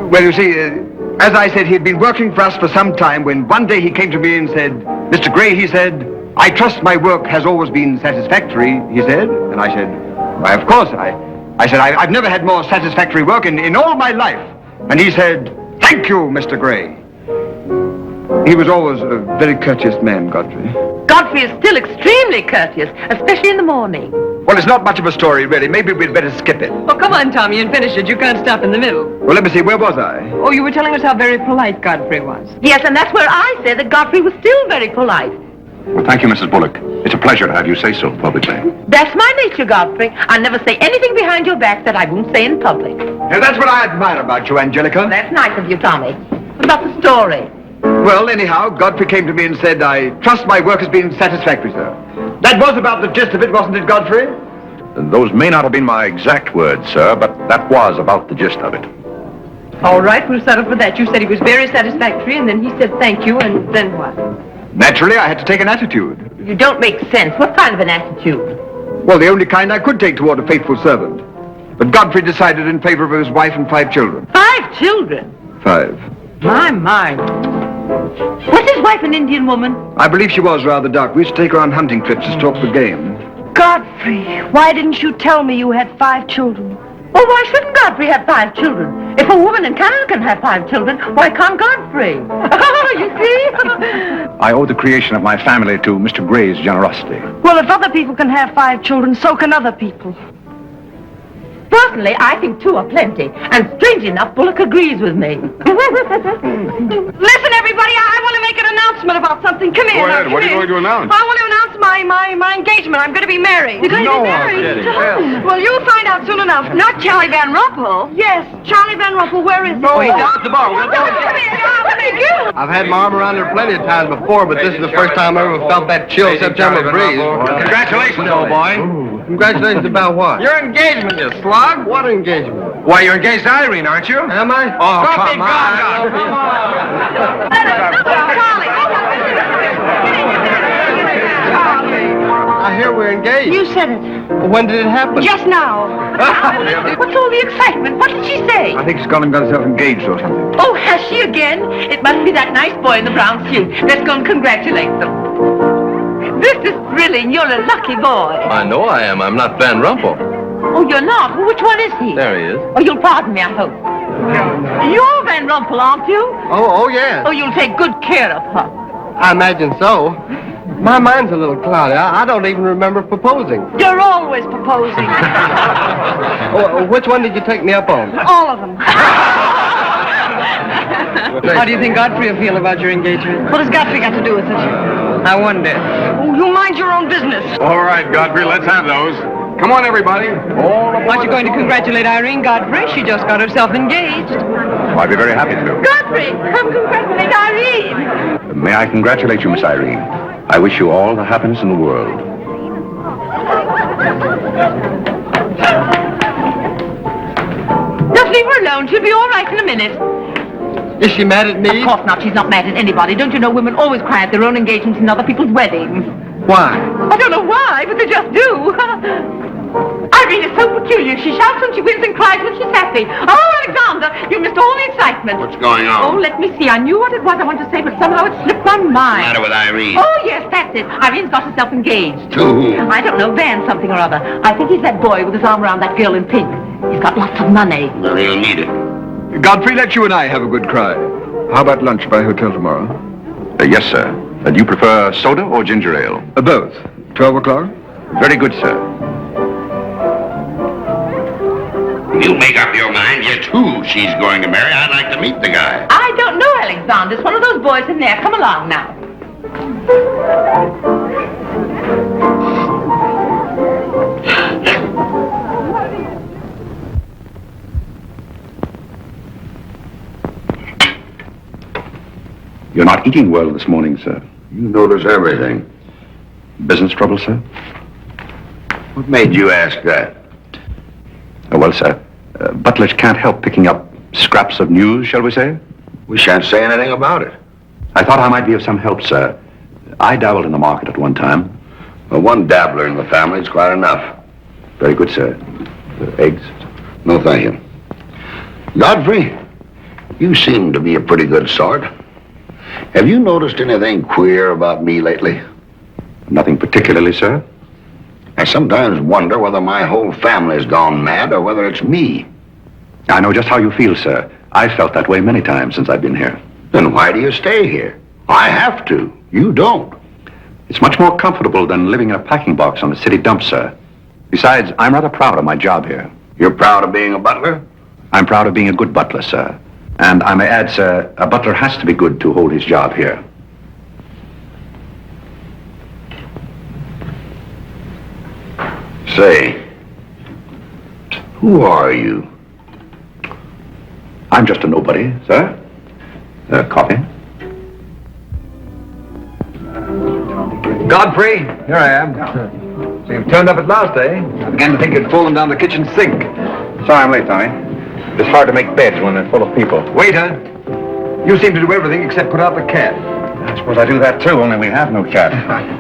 Well, you see, as I said, he'd been working for us for some time when one day he came to me and said, Mr. Gray, he said, I trust my work has always been satisfactory, he said. And I said, why, of course. I said, I've never had more satisfactory work in all my life. And he said, thank you, Mr. Gray. He was always a very courteous man, Godfrey. Godfrey is still extremely courteous, especially in the morning. Well, it's not much of a story, really. Maybe we'd better skip it. Oh, come on, Tommy, and finish it. You can't stop in the middle. Well, let me see. Where was I? Oh, you were telling us how very polite Godfrey was. Yes, and that's where I said that Godfrey was still very polite. Well, thank you, Mrs. Bullock. It's a pleasure to have you say so publicly. That's my nature, Godfrey. I never say anything behind your back that I won't say in public. Yeah, that's what I admire about you, Angelica. That's nice of you, Tommy. What about the story? Well, anyhow, Godfrey came to me and said, I trust my work has been satisfactory, sir. That was about the gist of it, wasn't it, Godfrey? Those may not have been my exact words, sir, but that was about the gist of it. All right, we'll settle for that. You said he was very satisfactory, and then he said thank you, and then what? Naturally, I had to take an attitude. You don't make sense. What kind of an attitude? Well, the only kind I could take toward a faithful servant. But Godfrey decided in favor of his wife and 5 children. 5 children? 5. My. Was his wife an Indian woman? I believe she was rather dark. We used to take her on hunting trips to stalk the game. Godfrey, why didn't you tell me you had 5 children? Well, why shouldn't Godfrey have 5 children? If a woman in Canada can have 5 children, why can't Godfrey? You see? I owe the creation of my family to Mr. Gray's generosity. Well, if other people can have 5 children, so can other people. Personally, I think 2 are plenty. And strange enough, Bullock agrees with me. Listen, everybody, I want to make an announcement about something. Come here. Go ahead. What are you going to announce? I want to announce my engagement. I'm going to be married. You're going to be married? To whom? Well, you'll find out soon enough. Not Charlie Van Rumpel. Yes, Charlie Van Rumpel. Where is he? Oh, he's down at the bar. I've had my arm around her plenty of times before, but this is the first time I ever felt that chill September breeze. Congratulations, old boy. Congratulations about what? Your engagement, you slug. What engagement? Why, you're engaged to Irene, aren't you? Am I? Oh, come on. I hear we're engaged. You said it. Well, when did it happen? Just now. What's all the excitement? What did she say? I think she's gone and got herself engaged or something. Oh, has she again? It must be that nice boy in the brown suit. Let's go and congratulate them. This is thrilling. You're a lucky boy. I know I am. I'm not Van Rumpel. Oh, you're not? Well, which one is he? There he is. Oh, you'll pardon me, I hope. You're Van Rumpel, aren't you? Oh, yeah. Oh, you'll take good care of her. I imagine so. My mind's a little cloudy. I don't even remember proposing. You're always proposing. Which one did you take me up on? All of them. How do you think Godfrey will feel about your engagement? What has Godfrey got to do with it? I wonder. Oh, you mind your own business. All right, Godfrey, let's have those. Come on, everybody. Aren't you going to congratulate Irene, Godfrey? She just got herself engaged. I'd be very happy to. Godfrey, come congratulate Irene. May I congratulate you, Miss Irene. I wish you all the happiness in the world. Just leave her alone. She'll be all right in a minute. Is she mad at me? Of course not. She's not mad at anybody. Don't you know women always cry at their own engagements and other people's weddings? Why? I don't know why, but they just do. Irene is so peculiar. She shouts when she wins and cries when she's happy. Oh, Alexander, you missed all the excitement. What's going Oh, on? let me see. I knew what it was I wanted to say, but somehow it slipped my mind. What's the matter with Irene? Oh, yes, that's it. Irene's got herself engaged. To whom? I don't know, Van something or other. I think he's that boy with his arm around that girl in pink. He's got lots of money. Well, he'll need it. Godfrey, let you and I have a good cry. How about lunch by hotel tomorrow? Yes, sir. Do you prefer soda or ginger ale? Both. 12 o'clock? Very good, sir. You make up your mind just who she's going to marry. I'd like to meet the guy. I don't know, Alexander. It's one of those boys in there. Come along now. You're not eating well this morning, sir. You notice everything. Business trouble, sir? What made you ask that? Well, sir, butlers can't help picking up scraps of news, shall we say? We shan't say anything about it. I thought I might be of some help, sir. I dabbled in the market at one time. Well, one dabbler in the family is quite enough. Very good, sir. Eggs? No, thank you. Godfrey, you seem to be a pretty good sort. Have you noticed anything queer about me lately? Nothing particularly, sir. I sometimes wonder whether my whole family's gone mad or whether it's me. I know just how you feel, sir. I've felt that way many times since I've been here. Then why do you stay here? I have to. You don't. It's much more comfortable than living in a packing box on the city dump, sir. Besides, I'm rather proud of my job here. You're proud of being a butler? I'm proud of being a good butler, sir. And I may add, sir, a butler has to be good to hold his job here. Say, who are you? I'm just a nobody, sir. Coffee? Godfrey, here I am. So you've turned up at last, eh? I began to think you'd fallen down the kitchen sink. Sorry I'm late, Tommy. It's hard to make beds when they're full of people. Waiter, you seem to do everything except put out the cat. I suppose I do that too, only we have no cat.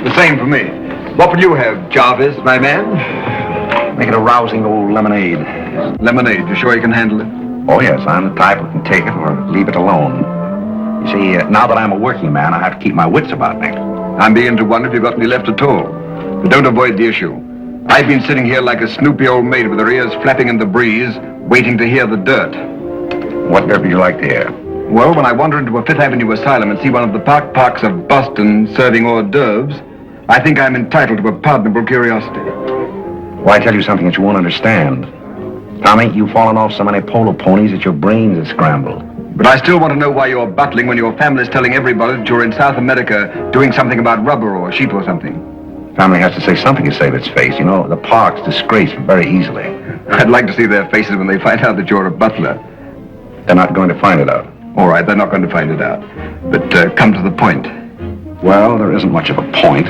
The same for me. What will you have, Jarvis, my man? Make it a rousing old lemonade. Lemonade, you sure you can handle it? Oh, yes, I'm the type who can take it or leave it alone. You see, now that I'm a working man, I have to keep my wits about me. I'm beginning to wonder if you've got any left at all. But don't avoid the issue. I've been sitting here like a snoopy old maid with her ears flapping in the breeze, waiting to hear the dirt. What dirt would you like to hear? Well, when I wander into a Fifth Avenue asylum and see one of the parks of Boston serving hors d'oeuvres, I think I'm entitled to a pardonable curiosity. Well, I tell you something that you won't understand. Tommy, you've fallen off so many polo ponies that your brains are scrambled. But I still want to know why you're butling when your family's telling everybody that you're in South America doing something about rubber or sheep or something. Family has to say something to save its face. You know, the park's disgraced very easily. I'd like to see their faces when they find out that you're a butler. They're not going to find it out. All right, they're not going to find it out. But come to the point. Well, there isn't much of a point.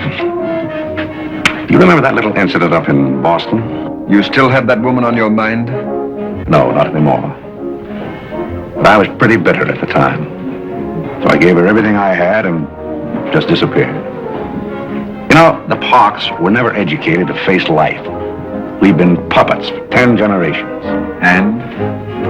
You remember that little incident up in Boston? You still have that woman on your mind? No, not anymore. But I was pretty bitter at the time. So I gave her everything I had and just disappeared. You know, the Parks were never educated to face life. We've been puppets for 10 generations. And?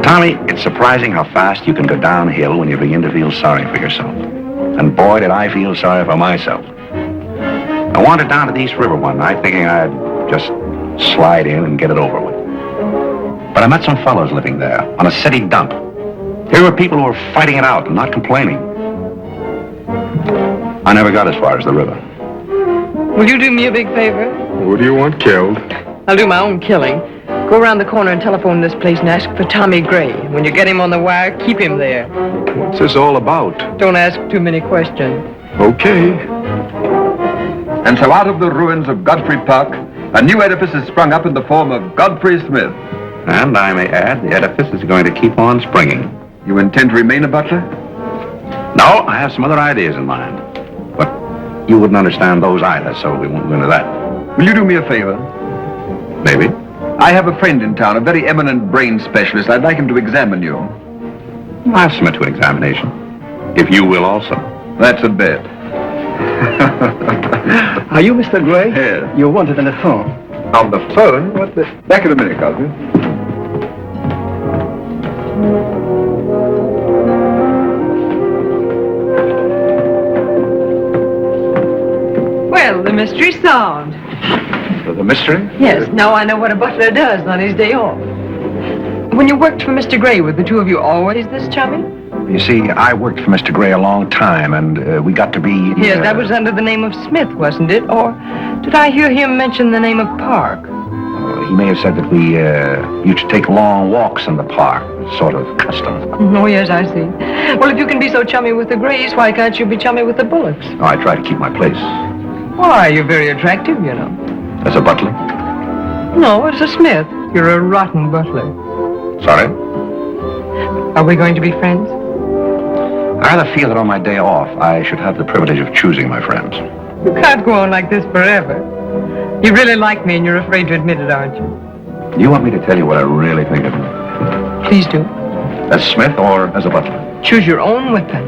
Tommy, it's surprising how fast you can go downhill when you begin to feel sorry for yourself. And boy, did I feel sorry for myself. I wandered down to the East River one night thinking I'd just slide in and get it over with. But I met some fellows living there on a city dump. Here were people who were fighting it out and not complaining. I never got as far as the river. Will you do me a big favor? Who do you want killed? I'll do my own killing. Go around the corner and telephone this place and ask for Tommy Gray. When you get him on the wire, keep him there. What's this all about? Don't ask too many questions. Okay. And so out of the ruins of Godfrey Park, a new edifice has sprung up in the form of Godfrey Smith. And I may add, the edifice is going to keep on springing. You intend to remain a butler? No, I have some other ideas in mind. But you wouldn't understand those either, so we won't go into that. Will you do me a favor? Maybe. I have a friend in town, a very eminent brain specialist. I'd like him to examine you. I'll submit to an examination. If you will also. That's a bet. Are you Mr. Gray? Yes. You're wanted on the phone. On the phone? What the... Back in a minute, Cosby. Well, the mystery's solved. The mystery? Yes, now I know what a butler does on his day off. When you worked for Mr. Gray, were the two of you always this chummy? You see, I worked for Mr. Gray a long time, and we got to be... Yes, that was under the name of Smith, wasn't it? Or did I hear him mention the name of Park? He may have said that we used to take long walks in the park, sort of custom. Oh, yes, I see. Well, if you can be so chummy with the Grays, why can't you be chummy with the Bullocks? Oh, I try to keep my place. Why, you're very attractive, you know. As a butler? No, as a Smith. You're a rotten butler. Sorry? Are we going to be friends? I rather feel that on my day off, I should have the privilege of choosing my friends. You can't go on like this forever. You really like me and you're afraid to admit it, aren't you? Do you want me to tell you what I really think of you? Please do. As Smith or as a butler? Choose your own weapon.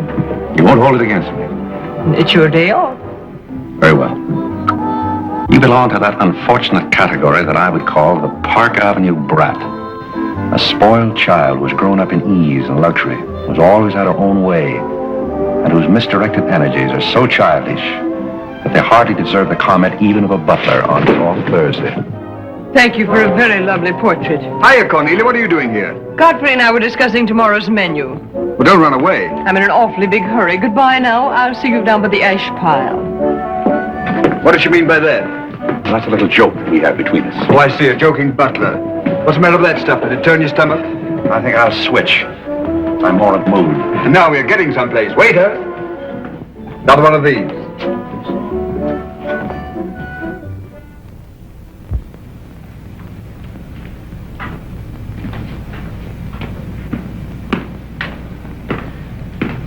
You won't hold it against me. It's your day off. Very well. You belong to that unfortunate category that I would call the Park Avenue brat. A spoiled child who has grown up in ease and luxury, who's always had her own way, and whose misdirected energies are so childish that they hardly deserve the comment even of a butler on Soft Thursday. Thank you for a very lovely portrait. Hiya, Cornelia. What are you doing here? Godfrey and I were discussing tomorrow's menu. Well, don't run away. I'm in an awfully big hurry. Goodbye now. I'll see you down by the ash pile. What does she mean by that? Well, that's a little joke we have between us. Oh, I see. A joking butler. What's the matter with that stuff? Did it turn your stomach? I think I'll switch. I'm more at mood. And now we're getting someplace. Waiter! Another one of these.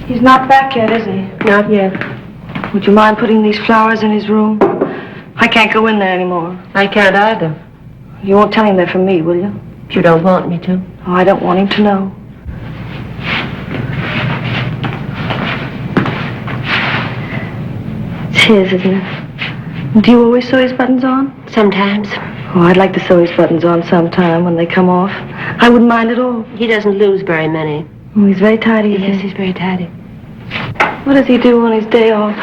He's not back yet, is he? Not yet. Would you mind putting these flowers in his room? I can't go in there anymore. I can't either. You won't tell him they're from me, will you? If you don't want me to. Oh, I don't want him to know. It's his, isn't it? Do you always sew his buttons on? Sometimes. Oh, I'd like to sew his buttons on sometime when they come off. I wouldn't mind at all. He doesn't lose very many. Oh, he's very tidy. Yes, he's very tidy. What does he do on his day off?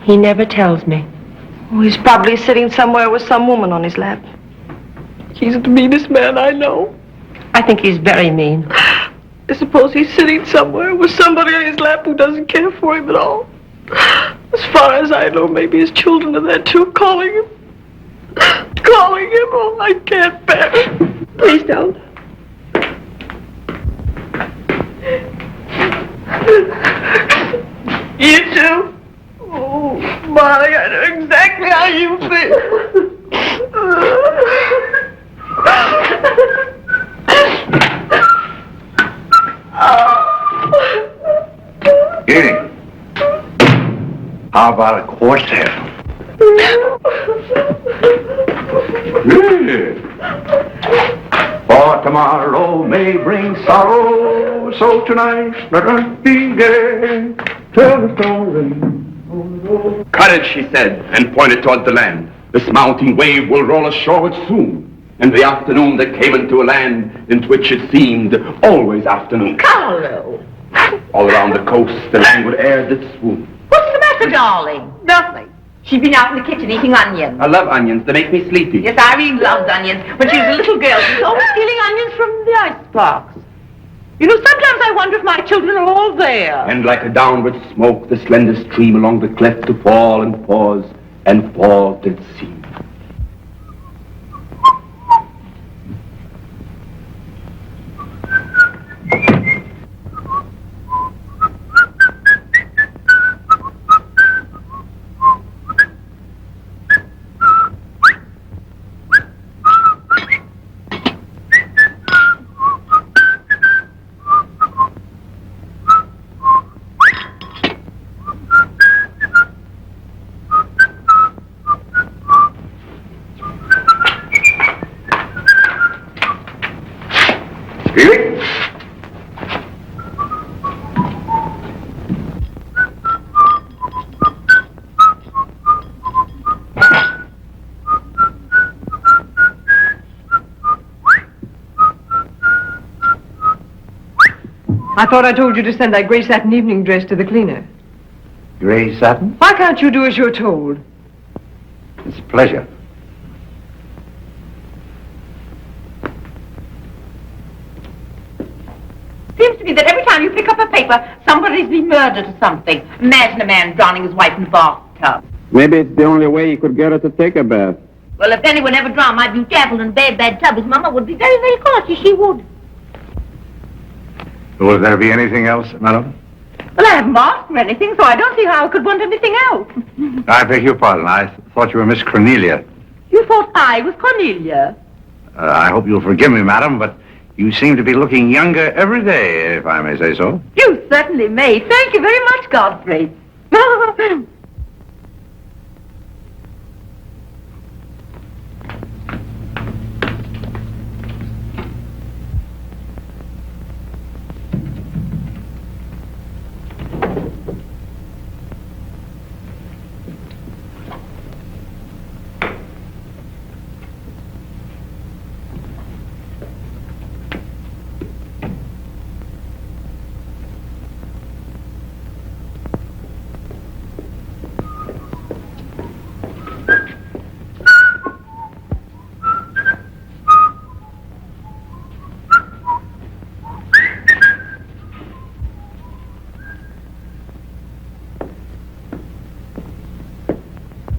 He never tells me. Oh, he's probably sitting somewhere with some woman on his lap. He's the meanest man I know. I think he's very mean. I suppose he's sitting somewhere with somebody on his lap who doesn't care for him at all. As far as I know, maybe his children are there too, calling him. Calling him. Oh, I can't bear it. Please don't. You too? Oh, Molly, I know exactly how you feel. Here. How about a quartet? For tomorrow may bring sorrow, so tonight let us be gay. Tell the story. Courage, she said, and pointed toward the land. This mounting wave will roll us shoreward soon. And the afternoon they came into a land into which it seemed always afternoon. Carole! All around the coast, the languid air did swoon. What's the matter, darling? Nothing. She's been out in the kitchen eating onions. I love onions. They make me sleepy. Yes, Irene loves onions. When she was a little girl, she was always stealing onions from the icebox. You know, sometimes I wonder if my children are all there. And like a downward smoke, the slender stream along the cleft to fall and pause, and fall did seem. I thought I told you to send that gray satin evening dress to the cleaner. Gray satin? Why can't you do as you're told? It's a pleasure. Seems to me that every time you pick up a paper, somebody's been murdered or something. Imagine a man drowning his wife in a bathtub. Maybe it's the only way you could get her to take a bath. Well, if anyone ever drowned my beauty apple in a bad tub, his mama would be very, very cautious. She would. Will there be anything else, madam? Well, I haven't asked for anything, so I don't see how I could want anything else. I beg your pardon. I thought you were Miss Cornelia. You thought I was Cornelia? I hope you'll forgive me, madam, but You seem to be looking younger every day, if I may say so. You certainly may. Thank you very much, Godfrey.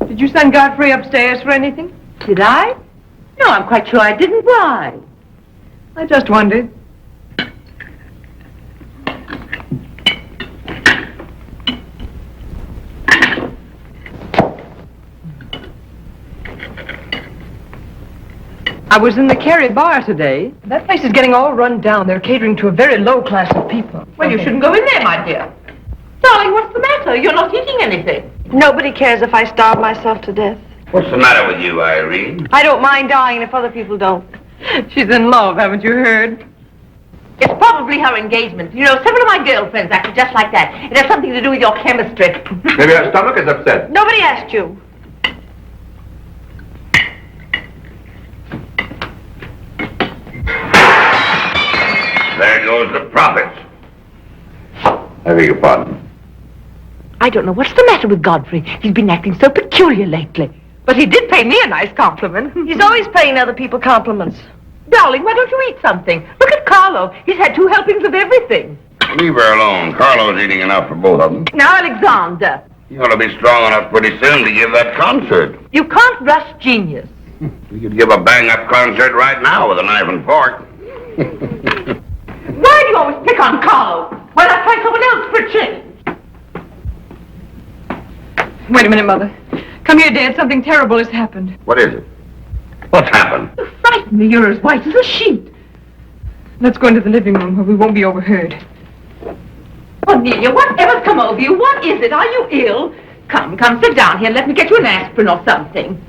Did you send Godfrey upstairs for anything? Did I? No, I'm quite sure I didn't. Why? I just wondered. I was in the Kerry bar today. That place is getting all run down. They're catering to a very low class of people. Well, you shouldn't go in there, my dear. Darling, what's the matter? You're not eating anything. Nobody cares if I starve myself to death. What's the matter with you, Irene? I don't mind dying if other people don't. She's in love, haven't you heard? It's probably her engagement. You know, several of my girlfriends acted just like that. It has something to do with your chemistry. Maybe her stomach is upset. Nobody asked you. There goes the profits. I beg your pardon. I don't know what's the matter with Godfrey. He's been acting so peculiar lately. But he did pay me a nice compliment. He's always paying other people compliments. Darling, why don't you eat something? Look at Carlo. He's had 2 helpings of everything. Leave her alone. Carlo's eating enough for both of them. Now, Alexander. You ought to be strong enough pretty soon to give that concert. You can't rush genius. We could give a bang-up concert right now with a knife and fork. Why do you always pick on Carlo? Why not try someone else for a change? Wait a minute, Mother. Come here, Dad. Something terrible has happened. What is it? What's happened? You frighten me. You're as white as a sheet. Let's go into the living room where we won't be overheard. Cornelia, whatever's come over you? What is it? Are you ill? Come, sit down here and let me get you an aspirin or something.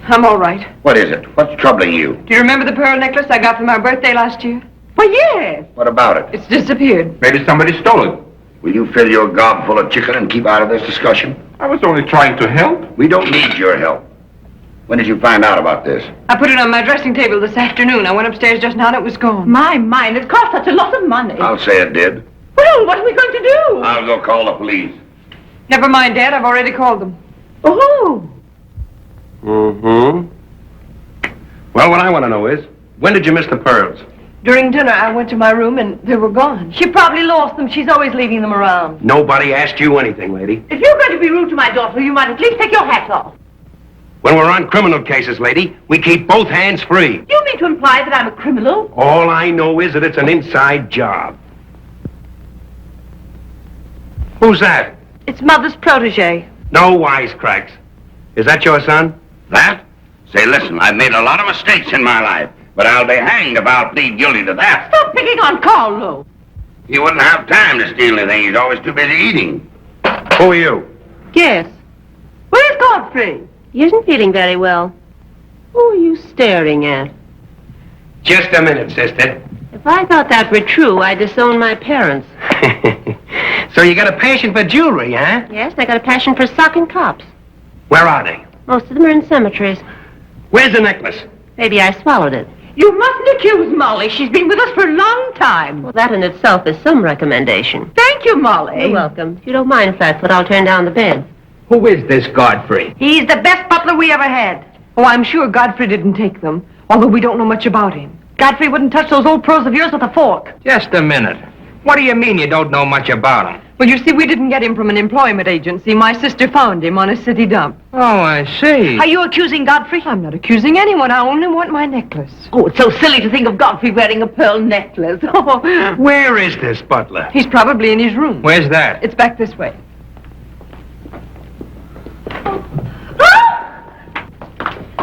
I'm all right. What is it? What's troubling you? Do you remember the pearl necklace I got for my birthday last year? Why, yes. What about it? It's disappeared. Maybe somebody stole it. Will you fill your gob full of chicken and keep out of this discussion? I was only trying to help. We don't need your help. When did you find out about this? I put it on my dressing table this afternoon. I went upstairs just now and it was gone. My mind, it cost such a lot of money. I'll say it did. Well, what are we going to do? I'll go call the police. Never mind, Dad. I've already called them. Oh. Mm-hmm. Well, what I want to know is, when did you miss the pearls? During dinner, I went to my room and they were gone. She probably lost them. She's always leaving them around. Nobody asked you anything, lady. If you're going to be rude to my daughter, you might at least take your hat off. When we're on criminal cases, lady, we keep both hands free. You mean to imply that I'm a criminal? All I know is that it's an inside job. Who's that? It's Mother's protege. No wisecracks. Is that your son? That? Say, listen, I've made a lot of mistakes in my life, but I'll be hanged if I'll plead guilty to that. Stop picking on Carlo. He wouldn't have time to steal anything. He's always too busy eating. Who are you? Yes. Where's Godfrey? He isn't feeling very well. Who are you staring at? Just a minute, sister. If I thought that were true, I'd disown my parents. So you got a passion for jewelry, huh? Yes, I got a passion for socking cops. Where are they? Most of them are in cemeteries. Where's the necklace? Maybe I swallowed it. You mustn't accuse Molly. She's been with us for a long time. Well, that in itself is some recommendation. Thank you, Molly. You're welcome. If you don't mind, Flatfoot, I'll turn down the bed. Who is this Godfrey? He's the best butler we ever had. Oh, I'm sure Godfrey didn't take them, although we don't know much about him. Godfrey wouldn't touch those old pearls of yours with a fork. Just a minute. What do you mean you don't know much about him? Well, you see, we didn't get him from an employment agency. My sister found him on a city dump. Oh, I see. Are you accusing Godfrey? I'm not accusing anyone. I only want my necklace. Oh, it's so silly to think of Godfrey wearing a pearl necklace. Where is this butler? He's probably in his room. Where's that? It's back this way.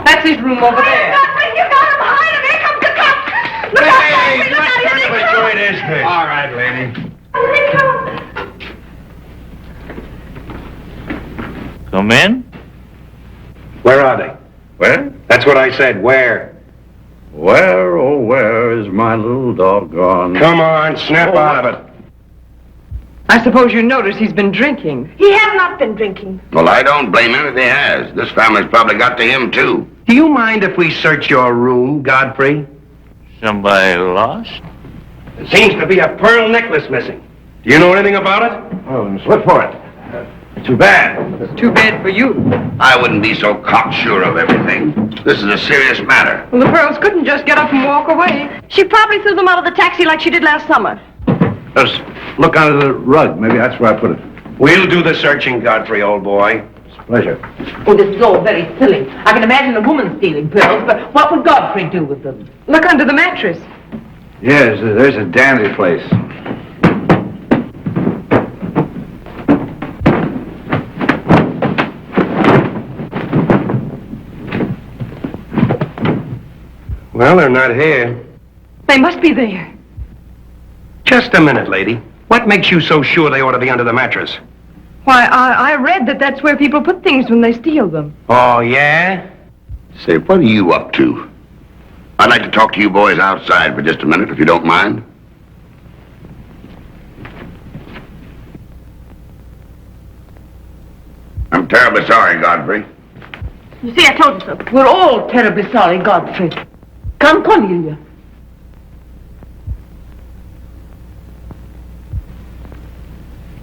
That's his room over there. Godfrey, you got him! Hide him! Here comes the cops! Look out, Godfrey! Look out! night is this? All right, lady. Come in. Where are they? Where? That's what I said. Where? Where, oh, where is my little doggone? Come on, snap out of it. I suppose you notice he's been drinking. He has not been drinking. Well, I don't blame him if he has. This family's probably got to him, too. Do you mind if we search your room, Godfrey? Somebody lost? There seems to be a pearl necklace missing. Do you know anything about it? Oh, let's look for it. Too bad. Too bad for you. I wouldn't be so cocksure of everything. This is a serious matter. Well, the pearls couldn't just get up and walk away. She probably threw them out of the taxi like she did last summer. Let's look under the rug. Maybe that's where I put it. We'll do the searching, Godfrey, old boy. It's a pleasure. Oh, this is all very silly. I can imagine a woman stealing pearls, but what would Godfrey do with them? Look under the mattress. Yes, there's a dandy place. Well, they're not here. They must be there. Just a minute, lady. What makes you so sure they ought to be under the mattress? Why, I read that that's where people put things when they steal them. Oh, yeah? Say, what are you up to? I'd like to talk to you boys outside for just a minute, if you don't mind. I'm terribly sorry, Godfrey. You see, I told you so. We're all terribly sorry, Godfrey. Come, Cornelia.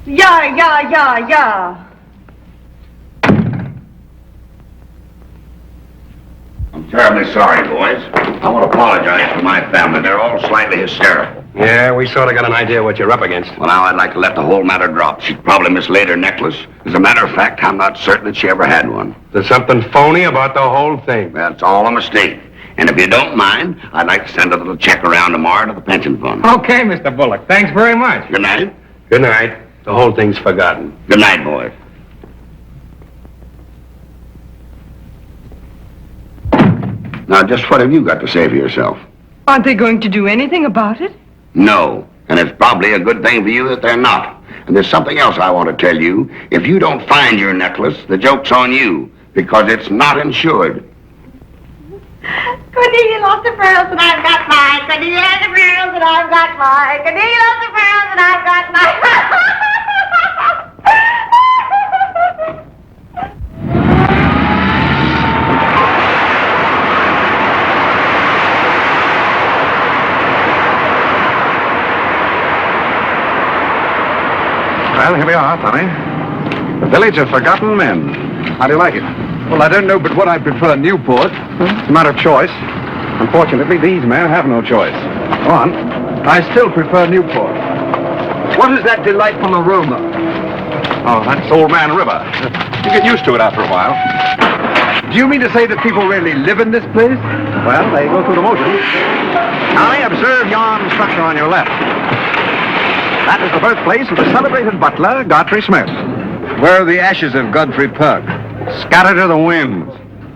Yeah. I'm terribly sorry, boys. I want to apologize for my family. They're all slightly hysterical. Yeah, we sort of got an idea what you're up against. Well, now I'd like to let the whole matter drop. She's probably mislaid her necklace. As a matter of fact, I'm not certain that she ever had one. There's something phony about the whole thing. That's all a mistake. And if you don't mind, I'd like to send a little check around tomorrow to the pension fund. Okay, Mr. Bullock. Thanks very much. Good night. Good night. The whole thing's forgotten. Good night, boys. Now, just what have you got to say for yourself? Aren't they going to do anything about it? No. And it's probably a good thing for you that they're not. And there's something else I want to tell you. If you don't find your necklace, the joke's on you, because it's not insured. Cornelia lost the pearls and I've got mine. Cornelia has the pearls and I've got mine. Cornelia lost the pearls and I've got mine. Well, here we are, Tommy. The Village of Forgotten Men. How do you like it? Well, I don't know but what I prefer Newport. It's a matter of choice. Unfortunately, these men have no choice. Go on. I still prefer Newport. What is that delightful aroma? Oh, that's Old Man River. You get used to it after a while. Do you mean to say that people really live in this place? Well, they go through the motions. Tommy, observe yon structure on your left. That is the birthplace of the celebrated butler, Godfrey Smith. Where are the ashes of Godfrey Perk? Scattered to the winds.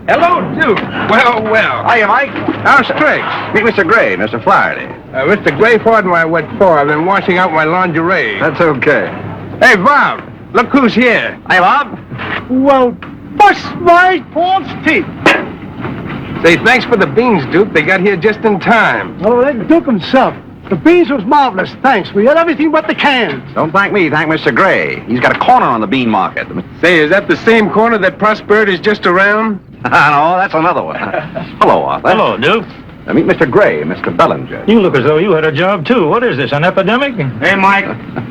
Hello, Duke. Well. Hiya, Mike. How's tricks? Meet Mr. Gray, Mr. Flaherty. Mr. Gray, pardon my wet floor. I've been washing out my lingerie. That's okay. Hey, Bob, look who's here. Hey, Bob. Well, bust my false teeth. Say, thanks for the beans, Duke. They got here just in time. Oh, that Duke himself. The beans was marvelous, thanks. We had everything but the cans. Don't thank me, thank Mr. Gray. He's got a corner on the bean market. Say, is that the same corner that Prosperity is just around? No, that's another one. Hello, Arthur. Hello, Duke. Meet Mr. Gray, Mr. Bellinger. You look as though you had a job, too. What is this, an epidemic? Hey, Mike,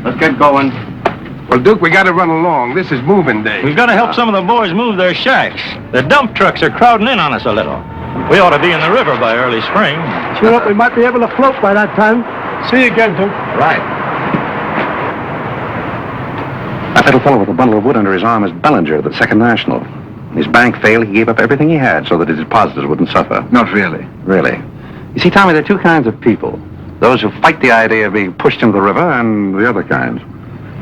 let's get going. Well, Duke, we got to run along. This is moving day. We've got to help some of the boys move their shacks. The dump trucks are crowding in on us a little. We ought to be in the river by early spring. Sure up, we might be able to float by that time. See you again, Duke. Right. That little fellow with a bundle of wood under his arm is Bellinger of the Second National. His bank failed. He gave up everything he had so that his depositors wouldn't suffer. Not really. Really. You see, Tommy, there are two kinds of people. Those who fight the idea of being pushed into the river and the other kind.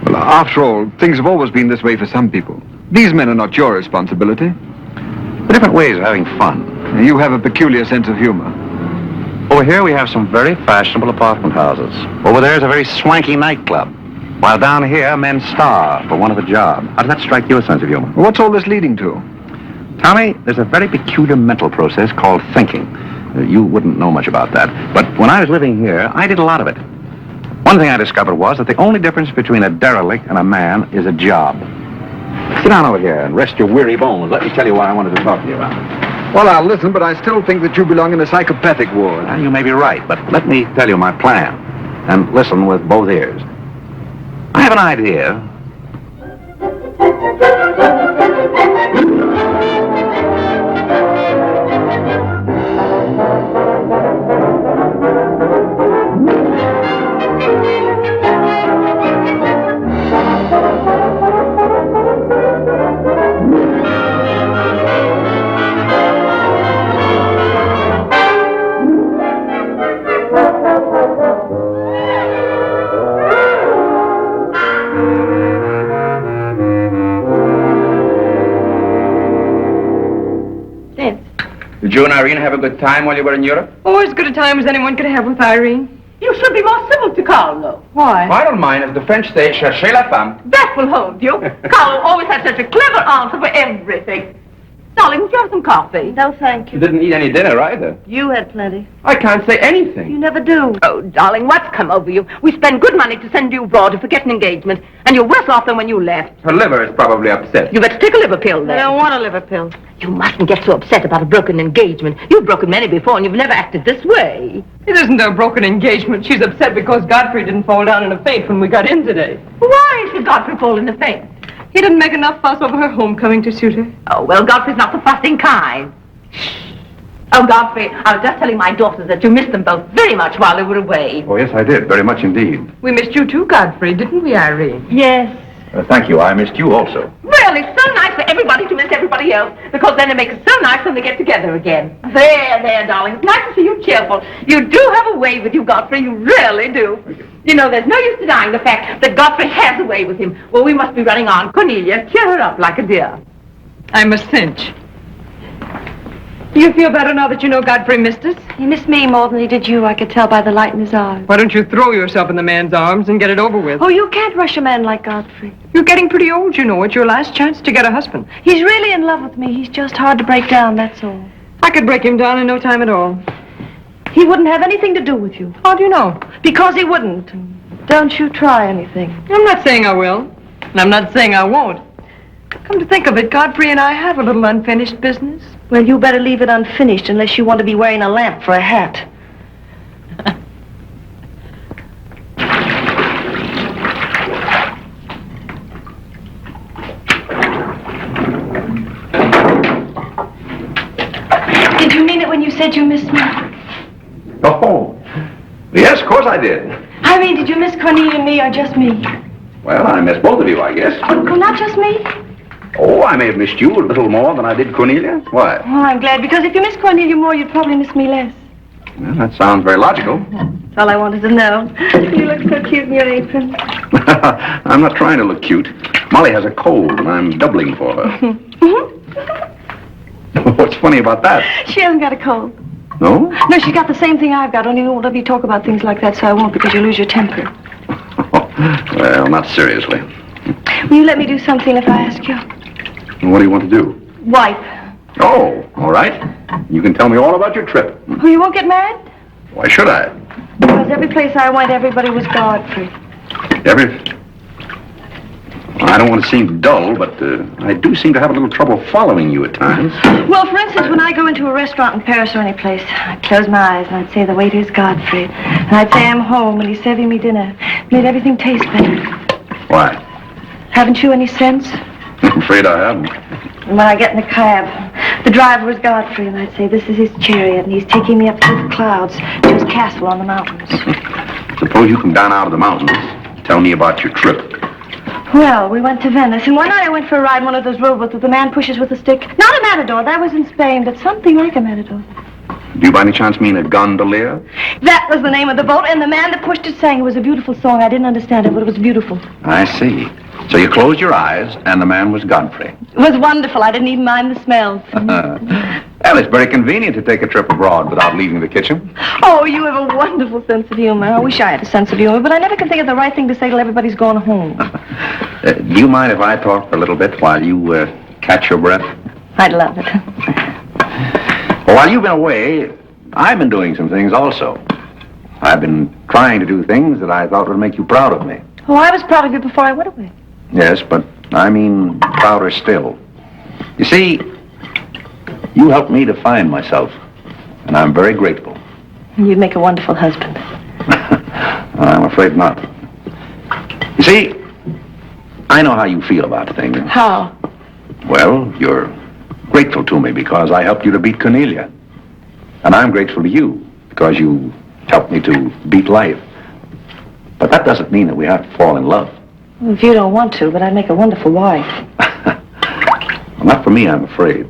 Well, after all, things have always been this way for some people. These men are not your responsibility. There are different ways of having fun. You have a peculiar sense of humor. Over here we have some very fashionable apartment houses. Over there is a very swanky nightclub. While down here, men starve for want of a job. How does that strike your sense of humor? What's all this leading to? Tommy, there's a very peculiar mental process called thinking. You wouldn't know much about that. But when I was living here, I did a lot of it. One thing I discovered was that the only difference between a derelict and a man is a job. Sit down over here and rest your weary bones. Let me tell you what I wanted to talk to you about. Well, I'll listen, but I still think that you belong in the psychopathic ward. Well, you may be right, but let me tell you my plan. And listen with both ears. I have an idea. Did you and Irene have a good time while you were in Europe? Oh, as good a time as anyone could have with Irene. You should be more civil to Carole, though. Why? I don't mind. As the French say, cherchez la femme. That will hold you. Carole always had such a clever answer for everything. Darling, would you have some coffee? No, thank You didn't eat any dinner either. You had plenty. I can't say anything. You never do. Oh, darling, what's come over you? We spend good money to send you abroad to forget an engagement, and you're worse off than when you left. Her liver is probably upset. You better take a liver pill, then. I don't want a liver pill. You mustn't get so upset about a broken engagement. You've broken many before, and you've never acted this way. It isn't a broken engagement. She's upset because Godfrey didn't fall down in a faint when we got in today. Why should Godfrey fall in a faint? He didn't make enough fuss over her homecoming to suit her. Oh, well, Godfrey's not the fussing kind. Oh, Godfrey, I was just telling my daughters that you missed them both very much while they were away. Oh, yes, I did. Very much indeed. We missed you too, Godfrey, didn't we, Irene? Yes. Thank you. I missed you also. Well, it's so nice for everybody to miss everybody else, because then it makes it so nice when they get together again. There, darling. It's nice to see you cheerful. You do have a way with you, Godfrey. You really do. You know, there's no use denying the fact that Godfrey has a way with him. Well, we must be running on. Cornelia, cheer her up like a dear. I'm a cinch. Do you feel better now that you know Godfrey missed us? He missed me more than he did you. I could tell by the light in his eyes. Why don't you throw yourself in the man's arms and get it over with? Oh, you can't rush a man like Godfrey. You're getting pretty old, you know. It's your last chance to get a husband. He's really in love with me. He's just hard to break down, that's all. I could break him down in no time at all. He wouldn't have anything to do with you. How do you know? Because he wouldn't. Don't you try anything. I'm not saying I will, and I'm not saying I won't. Come to think of it, Godfrey and I have a little unfinished business. Well, you better leave it unfinished unless you want to be wearing a lamp for a hat. Did you mean it when you said you missed me? Oh, yes, of course I did. I mean, did you miss Cornelia and me or just me? Well, I missed both of you, I guess. Oh, not just me? Oh, I may have missed you a little more than I did Cornelia. Why? Oh, I'm glad, because if you miss Cornelia more, you'd probably miss me less. Well, that sounds very logical. That's all I wanted to know. You look so cute in your apron. I'm not trying to look cute. Molly has a cold, and I'm doubling for her. What's funny about that? She hasn't got a cold. No? No, she's got the same thing I've got, only you won't let me talk about things like that, so I won't, because you lose your temper. Well, not seriously. Will you let me do something if I ask you? What do you want to do? Wife. Oh, all right. You can tell me all about your trip. Oh, you won't get married? Why should I? Because every place I went, everybody was Godfrey. Well, I don't want to seem dull, but I do seem to have a little trouble following you at times. Well, for instance, when I go into a restaurant in Paris or any place, I'd close my eyes and I'd say the waiter's Godfrey. And I'd say I'm home and he's serving me dinner. Made everything taste better. Why? Haven't you any sense? I'm afraid I haven't. And when I get in the cab, the driver was Godfrey, and I'd say, this is his chariot, and he's taking me up through the clouds to his castle on the mountains. Suppose you come down out of the mountains. Tell me about your trip. Well, we went to Venice, and one night I went for a ride in one of those rowboats that the man pushes with a stick. Not a matador, that was in Spain, but something like a matador. Do you by any chance mean a gondolier? That was the name of the boat, and the man that pushed it sang. It was a beautiful song. I didn't understand it, but it was beautiful. I see. So you closed your eyes, and the man was Godfrey. It was wonderful. I didn't even mind the smells. Well, it's very convenient to take a trip abroad without leaving the kitchen. Oh, you have a wonderful sense of humor. I wish I had a sense of humor, but I never can think of the right thing to say till everybody's gone home. Do you mind if I talk a little bit while you catch your breath? I'd love it. Well, while you've been away, I've been doing some things also. I've been trying to do things that I thought would make you proud of me. Oh, I was proud of you before I went away. Yes, but I mean prouder still. You see, you helped me to find myself, and I'm very grateful. You'd make a wonderful husband. I'm afraid not. You see, I know how you feel about things. How? Well, you're grateful to me because I helped you to beat Cornelia. And I'm grateful to you because you helped me to beat life. But that doesn't mean that we have to fall in love. Well, if you don't want to, but I'd make a wonderful wife. Well, not for me, I'm afraid.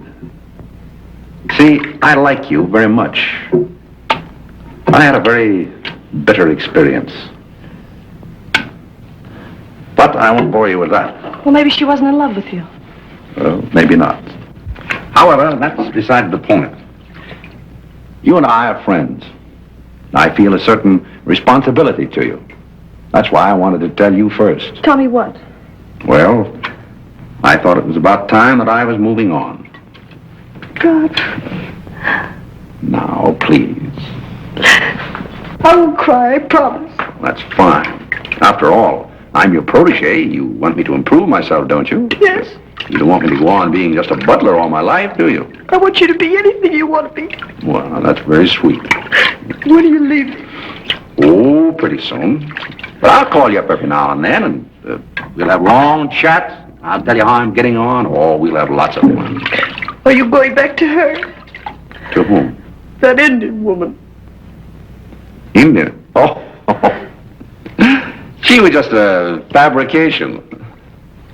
See, I like you very much. I had a very bitter experience. But I won't bore you with that. Well, maybe she wasn't in love with you. Well, maybe not. However, that's beside the point. You and I are friends. I feel a certain responsibility to you. That's why I wanted to tell you first. Tell me what? Well, I thought it was about time that I was moving on. God. Now, please. I won't cry, I promise. That's fine. After all, I'm your protege. You want me to improve myself, don't you? Yes. You don't want me to go on being just a butler all my life, do you? I want you to be anything you want to be. Well, that's very sweet. When are you leaving? Oh, pretty soon. But I'll call you up every now and then, and we'll have long chats. I'll tell you how I'm getting on. Oh, we'll have lots of fun. Are you going back to her? To whom? That Indian woman. Indian? Oh. She was just a fabrication.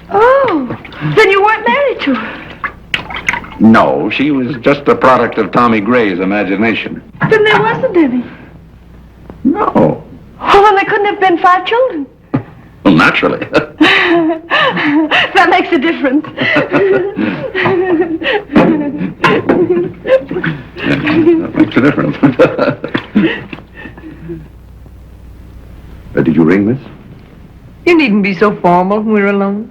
Oh, then you weren't married to her. No, she was just a product of Tommy Gray's imagination. Then there wasn't any. No. Oh, then there couldn't have been 5 children. Well, naturally. That makes a difference. That makes a difference. Did you ring, miss? You needn't be so formal when we're alone.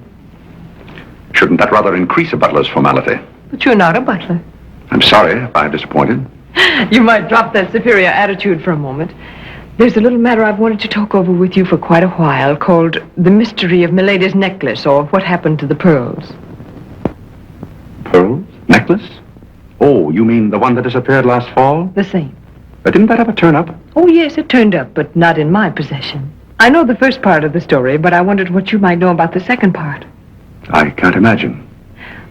Shouldn't that rather increase a butler's formality? But you're not a butler. I'm sorry if I've disappointed. You might drop that superior attitude for a moment. There's a little matter I've wanted to talk over with you for quite a while called The Mystery of Milady's Necklace, or What Happened to the Pearls. Pearls? Necklace? Oh, you mean the one that disappeared last fall? The same. Didn't that ever turn up? Oh, yes, it turned up, but not in my possession. I know the first part of the story, but I wondered what you might know about the second part. I can't imagine.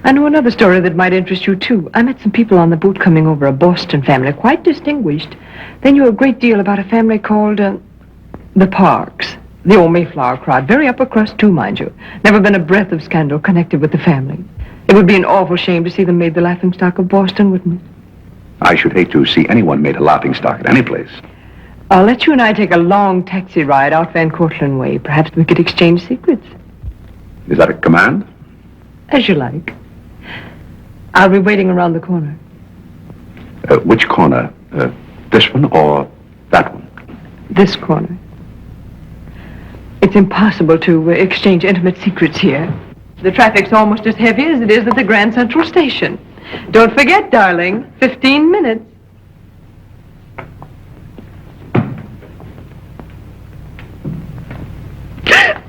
I know another story that might interest you, too. I met some people on the boat coming over, a Boston family, quite distinguished. They knew a great deal about a family called, the Parks. The old Mayflower crowd. Very upper crust, too, mind you. Never been a breath of scandal connected with the family. It would be an awful shame to see them made the laughingstock of Boston, wouldn't it? I should hate to see anyone made a laughingstock at any place. I'll let you and I take a long taxi ride out Van Cortlandt Way. Perhaps we could exchange secrets. Is that a command? As you like. I'll be waiting around the corner. Which corner? This one or that one? This corner. It's impossible to exchange intimate secrets here. The traffic's almost as heavy as it is at the Grand Central Station. Don't forget, darling, 15 minutes.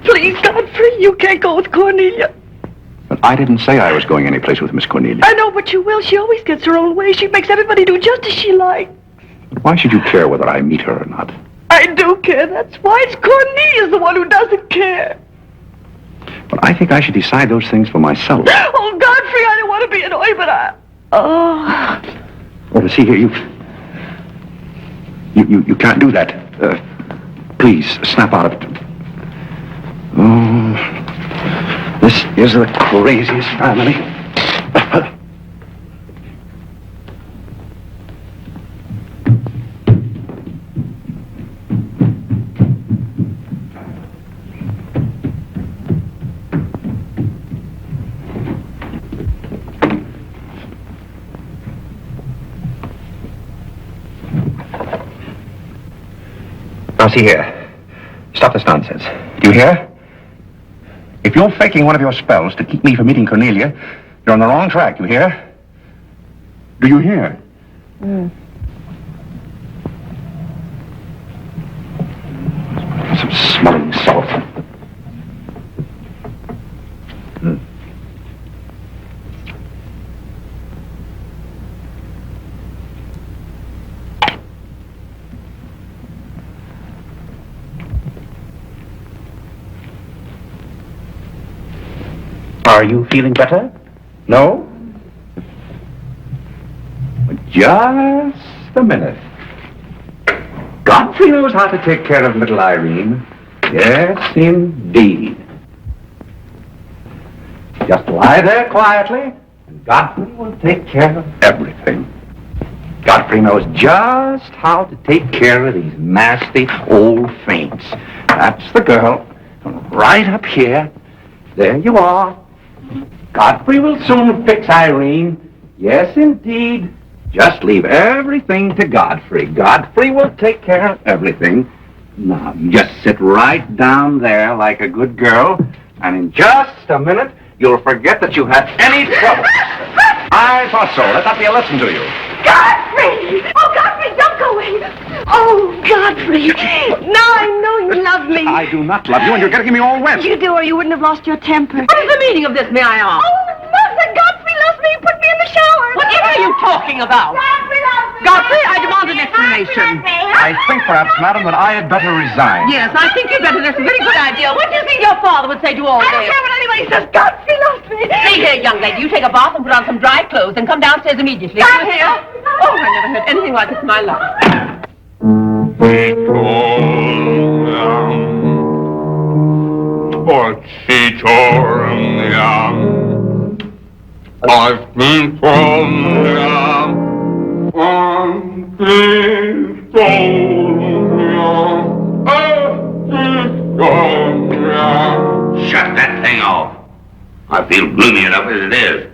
Please, Godfrey, you can't go with Cornelia. But I didn't say I was going any place with Miss Cornelia. I know, but you will. She always gets her own way. She makes everybody do just as she likes. Why should you care whether I meet her or not? I do care. That's why it's Cornelia's the one who doesn't care. But I think I should decide those things for myself. Oh, Godfrey, I don't want to be annoyed, but I... Oh, see here, you can't do that. Please, snap out of it. Oh, this is the craziest family. Now, see here. Stop this nonsense. Do you hear? If you're faking one of your spells to keep me from meeting Cornelia, you're on the wrong track, you hear? Do you hear? Some smelling salt. Are you feeling better? No? Just a minute. Godfrey knows how to take care of little Irene. Yes, indeed. Just lie there quietly, and Godfrey will take care of everything. Godfrey knows just how to take care of these nasty old faints. That's the girl. Right up here. There you are. Godfrey will soon fix Irene. Yes, indeed. Just leave everything to Godfrey. Godfrey will take care of everything. Now, you just sit right down there like a good girl, and in just a minute, you'll forget that you had any trouble. I thought so. Let that be a lesson to you. Godfrey! Oh, Godfrey, don't go away. Oh, Godfrey. Now I know you love me. I do not love you, and you're getting me all wet. You do, or you wouldn't have lost your temper. What is the meaning of this, may I ask? Oh, Mother, Godfrey loves me. He put me in the shower. Whatever are you talking about? Godfrey loves me. Godfrey, I demand an explanation. I think, perhaps, madam, that I had better resign. Yes, I think you'd better. That's a very good idea. What do you think your father would say to all I don't this? care what anybody says. Godfrey loves me. See here, young lady, you take a bath and put on some dry clothes and come downstairs immediately. Do you hear? Oh, I never heard anything like this in my life. I've been Shut that thing off. I feel gloomy enough as it is.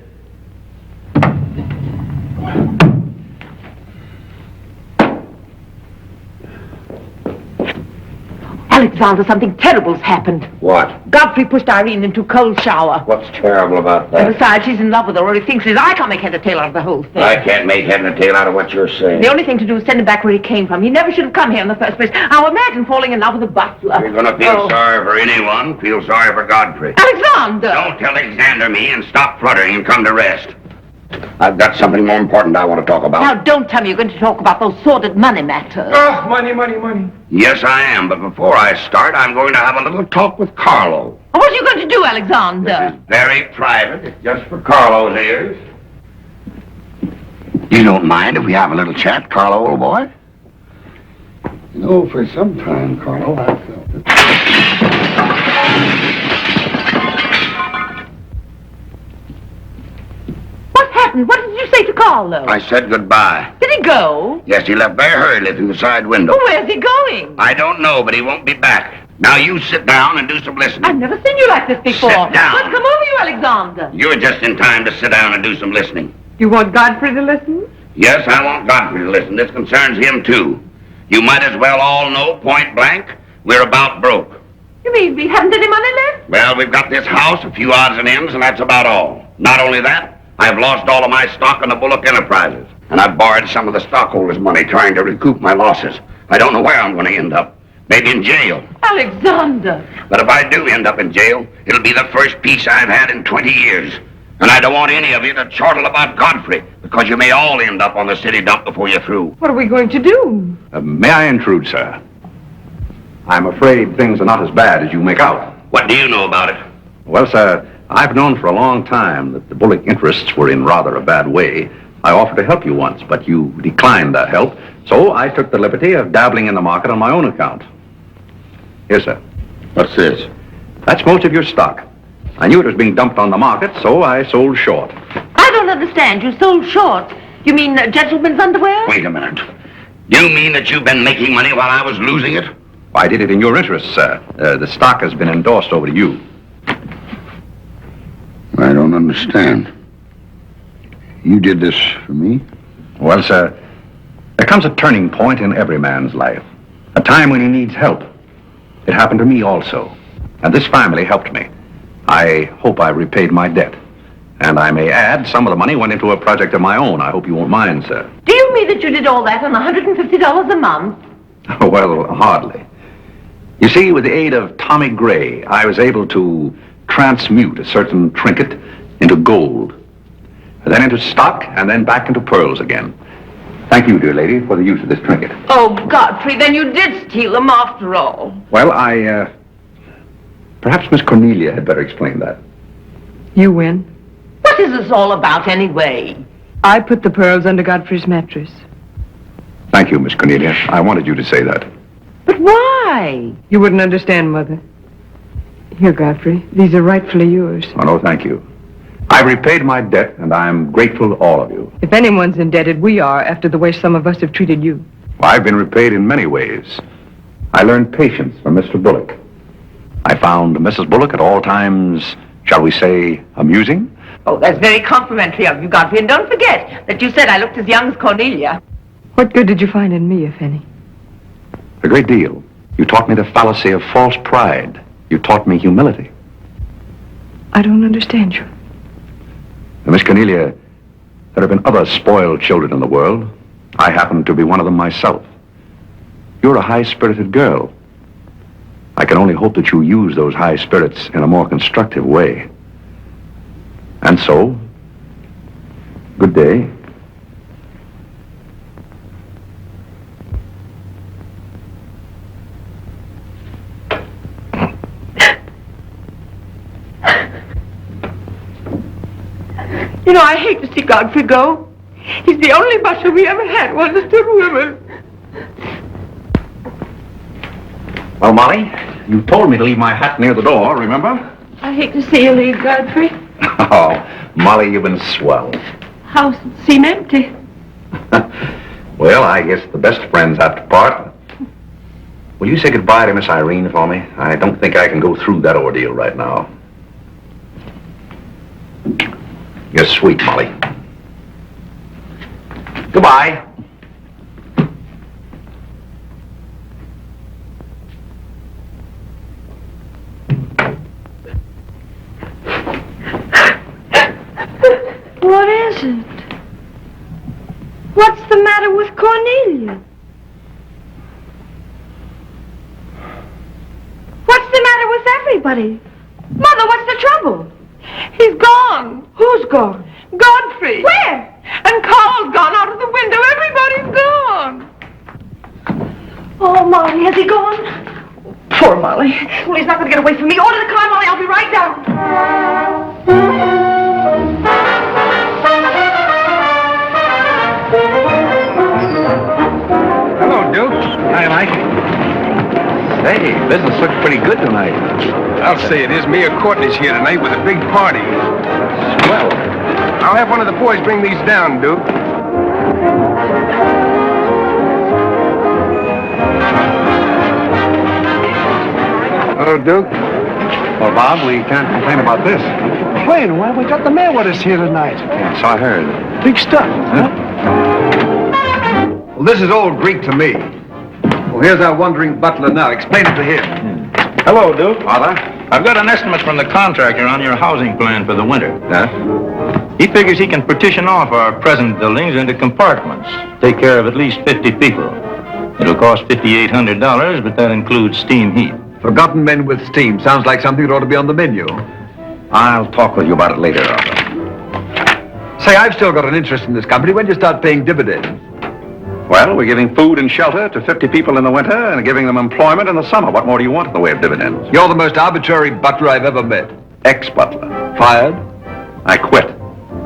Alexander, something terrible's happened. What? Godfrey pushed Irene into a cold shower. What's terrible about And that? besides, she's in love with her, or he thinks she is. I can't make head or tail out of the whole thing. I can't make head and tail out of what you're saying. The only thing to do is send him back where he came from. He never should have come here in the first place. Now imagine falling in love with a butler. You're gonna feel sorry for anyone. Feel sorry for Godfrey. Alexander! Don't Alexander me and stop fluttering and come to rest. I've got something more important I want to talk about. Now don't tell me you're going to talk about those sordid money matters. Oh, money, money, money. Yes, I am, but before I start, I'm going to have a little talk with Carole. What are you going to do, Alexander? This is very private. It's just for Carlo's ears. You don't mind if we have a little chat, Carlo, old boy? You know, for some time, Carlo, I felt it. What happened? What did you say to Carlo? I said goodbye. Did he go? Yes, he left very hurriedly through the side window. Well, where's he going? I don't know, but he won't be back. Now you sit down and do some listening. I've never seen you like this before. Sit down. What's come over you, Alexander? You're just in time to sit down and do some listening. You want Godfrey to listen? Yes, I want Godfrey to listen. This concerns him, too. You might as well all know, point blank, we're about broke. You mean we haven't any money left? Well, we've got this house, a few odds and ends, and that's about all. Not only that, I've lost all of my stock in the Bullock Enterprises, and I've borrowed some of the stockholders' money trying to recoup my losses. I don't know where I'm going to end up. Maybe in jail. Alexander! But if I do end up in jail, it'll be the first peace I've had in 20 years. And I don't want any of you to chortle about Godfrey, because you may all end up on the city dump before you're through. What are we going to do? May I intrude, sir? I'm afraid things are not as bad as you make out. What do you know about it? Well, sir, I've known for a long time that the Bullock interests were in rather a bad way. I offered to help you once, but you declined that help, so I took the liberty of dabbling in the market on my own account. Here, sir. What's this? That's most of your stock. I knew it was being dumped on the market, so I sold short. I don't understand. You sold short. You mean gentlemen's underwear? Wait a minute. You mean that you've been making money while I was losing it? I did it in your interest, sir. The stock has been endorsed over to you. I don't understand. You did this for me? Well, sir, there comes a turning point in every man's life. A time when he needs help. It happened to me also. And this family helped me. I hope I repaid my debt. And I may add, some of the money went into a project of my own. I hope you won't mind, sir. Do you mean that you did all that on $150 a month? Well, hardly. You see, with the aid of Tommy Gray, I was able to transmute a certain trinket into gold, and then into stock, and then back into pearls again. Thank you, dear lady, for the use of this trinket. Oh, Godfrey, then you did steal them after all. Well, perhaps Miss Cornelia had better explain that. You win. What is this all about, anyway? I put the pearls under Godfrey's mattress. Thank you, Miss Cornelia. I wanted you to say that. But why? You wouldn't understand, Mother. Here, Godfrey. These are rightfully yours. Oh, no, thank you. I've repaid my debt, and I'm grateful to all of you. If anyone's indebted, we are, after the way some of us have treated you. Well, I've been repaid in many ways. I learned patience from Mr. Bullock. I found Mrs. Bullock at all times, shall we say, amusing. Oh, that's very complimentary of you, Godfrey. And don't forget that you said I looked as young as Cornelia. What good did you find in me, if any? A great deal. You taught me the fallacy of false pride. You taught me humility. I don't understand you. Now, Miss Cornelia, there have been other spoiled children in the world. I happen to be one of them myself. You're a high-spirited girl. I can only hope that you use those high spirits in a more constructive way. And so, good day. You know, I hate to see Godfrey go. He's the only butler we ever had who understood women. Well, Molly, you told me to leave my hat near the door, remember? I hate to see you leave, Godfrey. Oh, Molly, you've been swell. House seem empty. Well, I guess the best friends have to part. Will you say goodbye to Miss Irene for me? I don't think I can go through that ordeal right now. You're sweet, Molly. Goodbye. What is it? What's the matter with Cornelia? What's the matter with everybody? Mother, what's the trouble? He's gone. Who's gone? Godfrey. Where? And Carl's gone out of the window. Everybody's gone. Oh, Molly, has he gone? Poor Molly. Well, he's not going to get away from me. Order the car, Molly. I'll be right down. Hello, Duke. Hi, Mike. Say, business looks pretty good tonight. I'll say it is. Mayor Courtney's here tonight with a big party. Well, I'll have one of the boys bring these down, Duke. Hello, Duke. well, Bob, we can't complain about this. Wayne, well, we got the mayor with us here tonight. Yeah, so I heard. Big stuff, huh? Well, this is all Greek to me. Well, here's our wandering butler now. Explain it to him. Hello, Duke. Father? I've got an estimate from the contractor on your housing plan for the winter. He figures he can partition off our present buildings into compartments, take care of at least 50 people. It'll cost $5,800, but that includes steam heat. Forgotten men with steam. Sounds like something that ought to be on the menu. I'll talk with you about it later, Arthur. Say, I've still got an interest in this company. When do you start paying dividends? Well, we're giving food and shelter to 50 people in the winter and giving them employment in the summer. What more do you want in the way of dividends? You're the most arbitrary butler I've ever met. Ex-butler. Fired? I quit.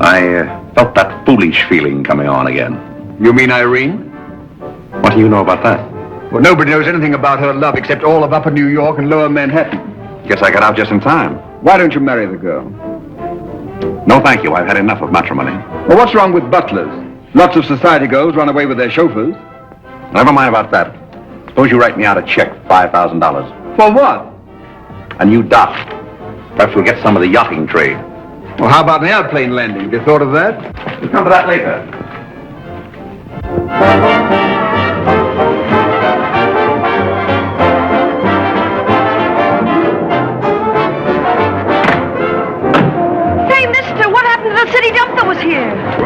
I felt that foolish feeling coming on again. You mean Irene? What do you know about that? Well, nobody knows anything about her love except all of Upper New York and Lower Manhattan. Guess I got out just in time. Why don't you marry the girl? No, thank you. I've had enough of matrimony. Well, what's wrong with butlers? Lots of society girls run away with their chauffeurs. Never mind about that. Suppose you write me out a check for $5,000. For what? A new dock. Perhaps we'll get some of the yachting trade. Well, how about an airplane landing? Have you thought of that? We'll come to that later.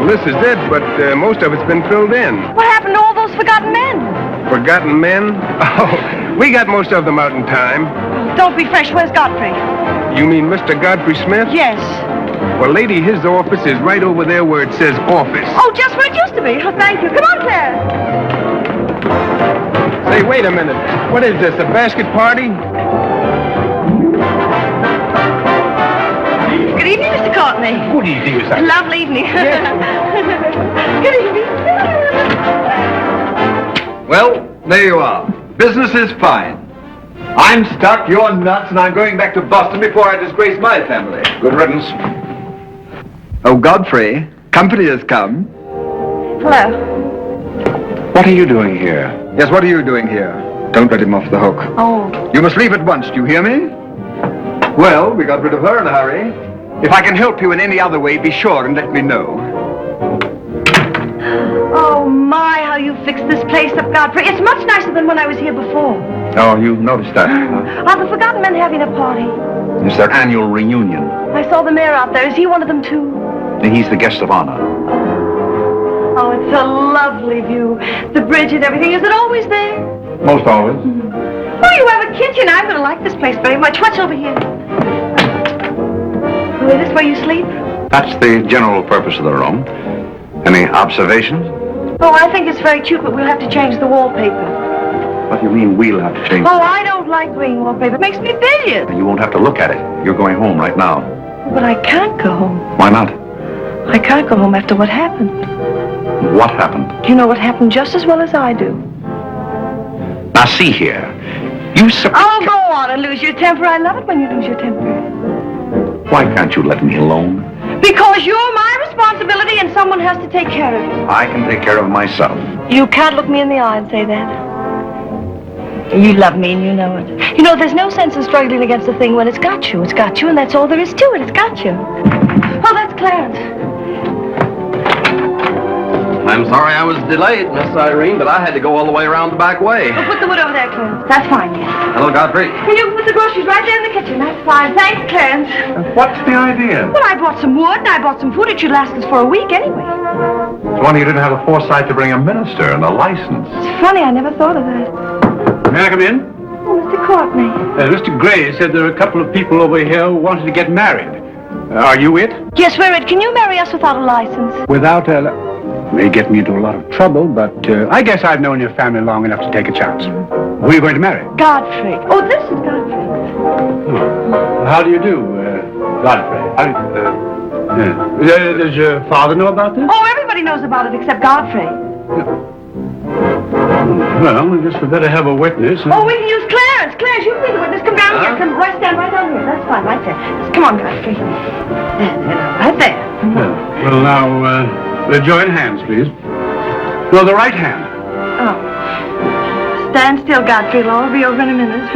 Well, this is it, but most of it's been filled in. What happened to all those forgotten men? Forgotten men? Oh, we got most of them out in time. Don't be fresh. Where's Godfrey? You mean Mr. Godfrey Smith? Yes. Well, lady, his office is right over there where it says office. Oh, just where it used to be. Oh, thank you. Come on, Claire. Say, wait a minute. What is this, a basket party? Good evening, Mr. Courtney. Good evening, Miss Agnes. Lovely evening. Good evening. Well, there you are. Business is fine. I'm stuck, you're nuts, and I'm going back to Boston before I disgrace my family. Good riddance. Oh, Godfrey, company has come. Hello. What are you doing here? Yes, what are you doing here? Don't let him off the hook. Oh. You must leave at once, do you hear me? Well, we got rid of her in a hurry. If I can help you in any other way, be sure and let me know. Oh, my, how you fixed this place up, Godfrey. It's much nicer than when I was here before. Oh, you noticed that, huh? Are the forgotten men having a party? It's their annual reunion. I saw the mayor out there. Is he one of them, too? He's the guest of honor. Oh, it's a lovely view. The bridge and everything. Is it always there? Most always. Oh, you have a kitchen. I'm going to like this place very much. What's over here? Oh, is this where you sleep? That's the general purpose of the room. Any observations? Oh, I think it's very cute, but we'll have to change the wallpaper. What do you mean we'll have to change? Oh, I don't like green wallpaper. It makes me bilious. You won't have to look at it. You're going home right now. But I can't go home. Why not? I can't go home after what happened. What happened? You know what happened just as well as I do. Now, see here. You Oh, go on and lose your temper. I love it when you lose your temper. Why can't you let me alone? Because you're my responsibility and someone has to take care of you. I can take care of myself. You can't look me in the eye and say that. You love me and you know it. You know, there's no sense in struggling against a thing when it's got you. It's got you and that's all there is to it. It's got you. Oh, that's Clarence. I'm sorry I was delayed, Miss Irene, but I had to go all the way around the back way. Well, put the wood over there, Clarence. That's fine, yes. Hello, Godfrey. And you can put the groceries right there in the kitchen. That's fine. Thanks, Clarence. What's the idea? Well, I bought some wood and I bought some food. It should last us for a week anyway. It's wonder you didn't have the foresight to bring a minister and a license. It's funny, I never thought of that. May I come in? Oh, Mr. Courtney. Mr. Gray said there are a couple of people over here who wanted to get married. Are you it? Yes, we're it. Can you marry us without a license? Without a... May get me into a lot of trouble, but I guess I've known your family long enough to take a chance. Who are you going to marry? Godfrey. Oh, this is Godfrey. How do you do, Godfrey? Does your father know about this? Oh, everybody knows about it except Godfrey. Well, I guess we better have a witness. Oh, we can use Clarence. Clarence, you can be the witness. Come down here. Come right stand right down here. That's fine, right there. Just come on, Godfrey. Right there. Well, now, join hands, please. No, the right hand. Oh. Stand still, Godfrey. Law will be over in a minute.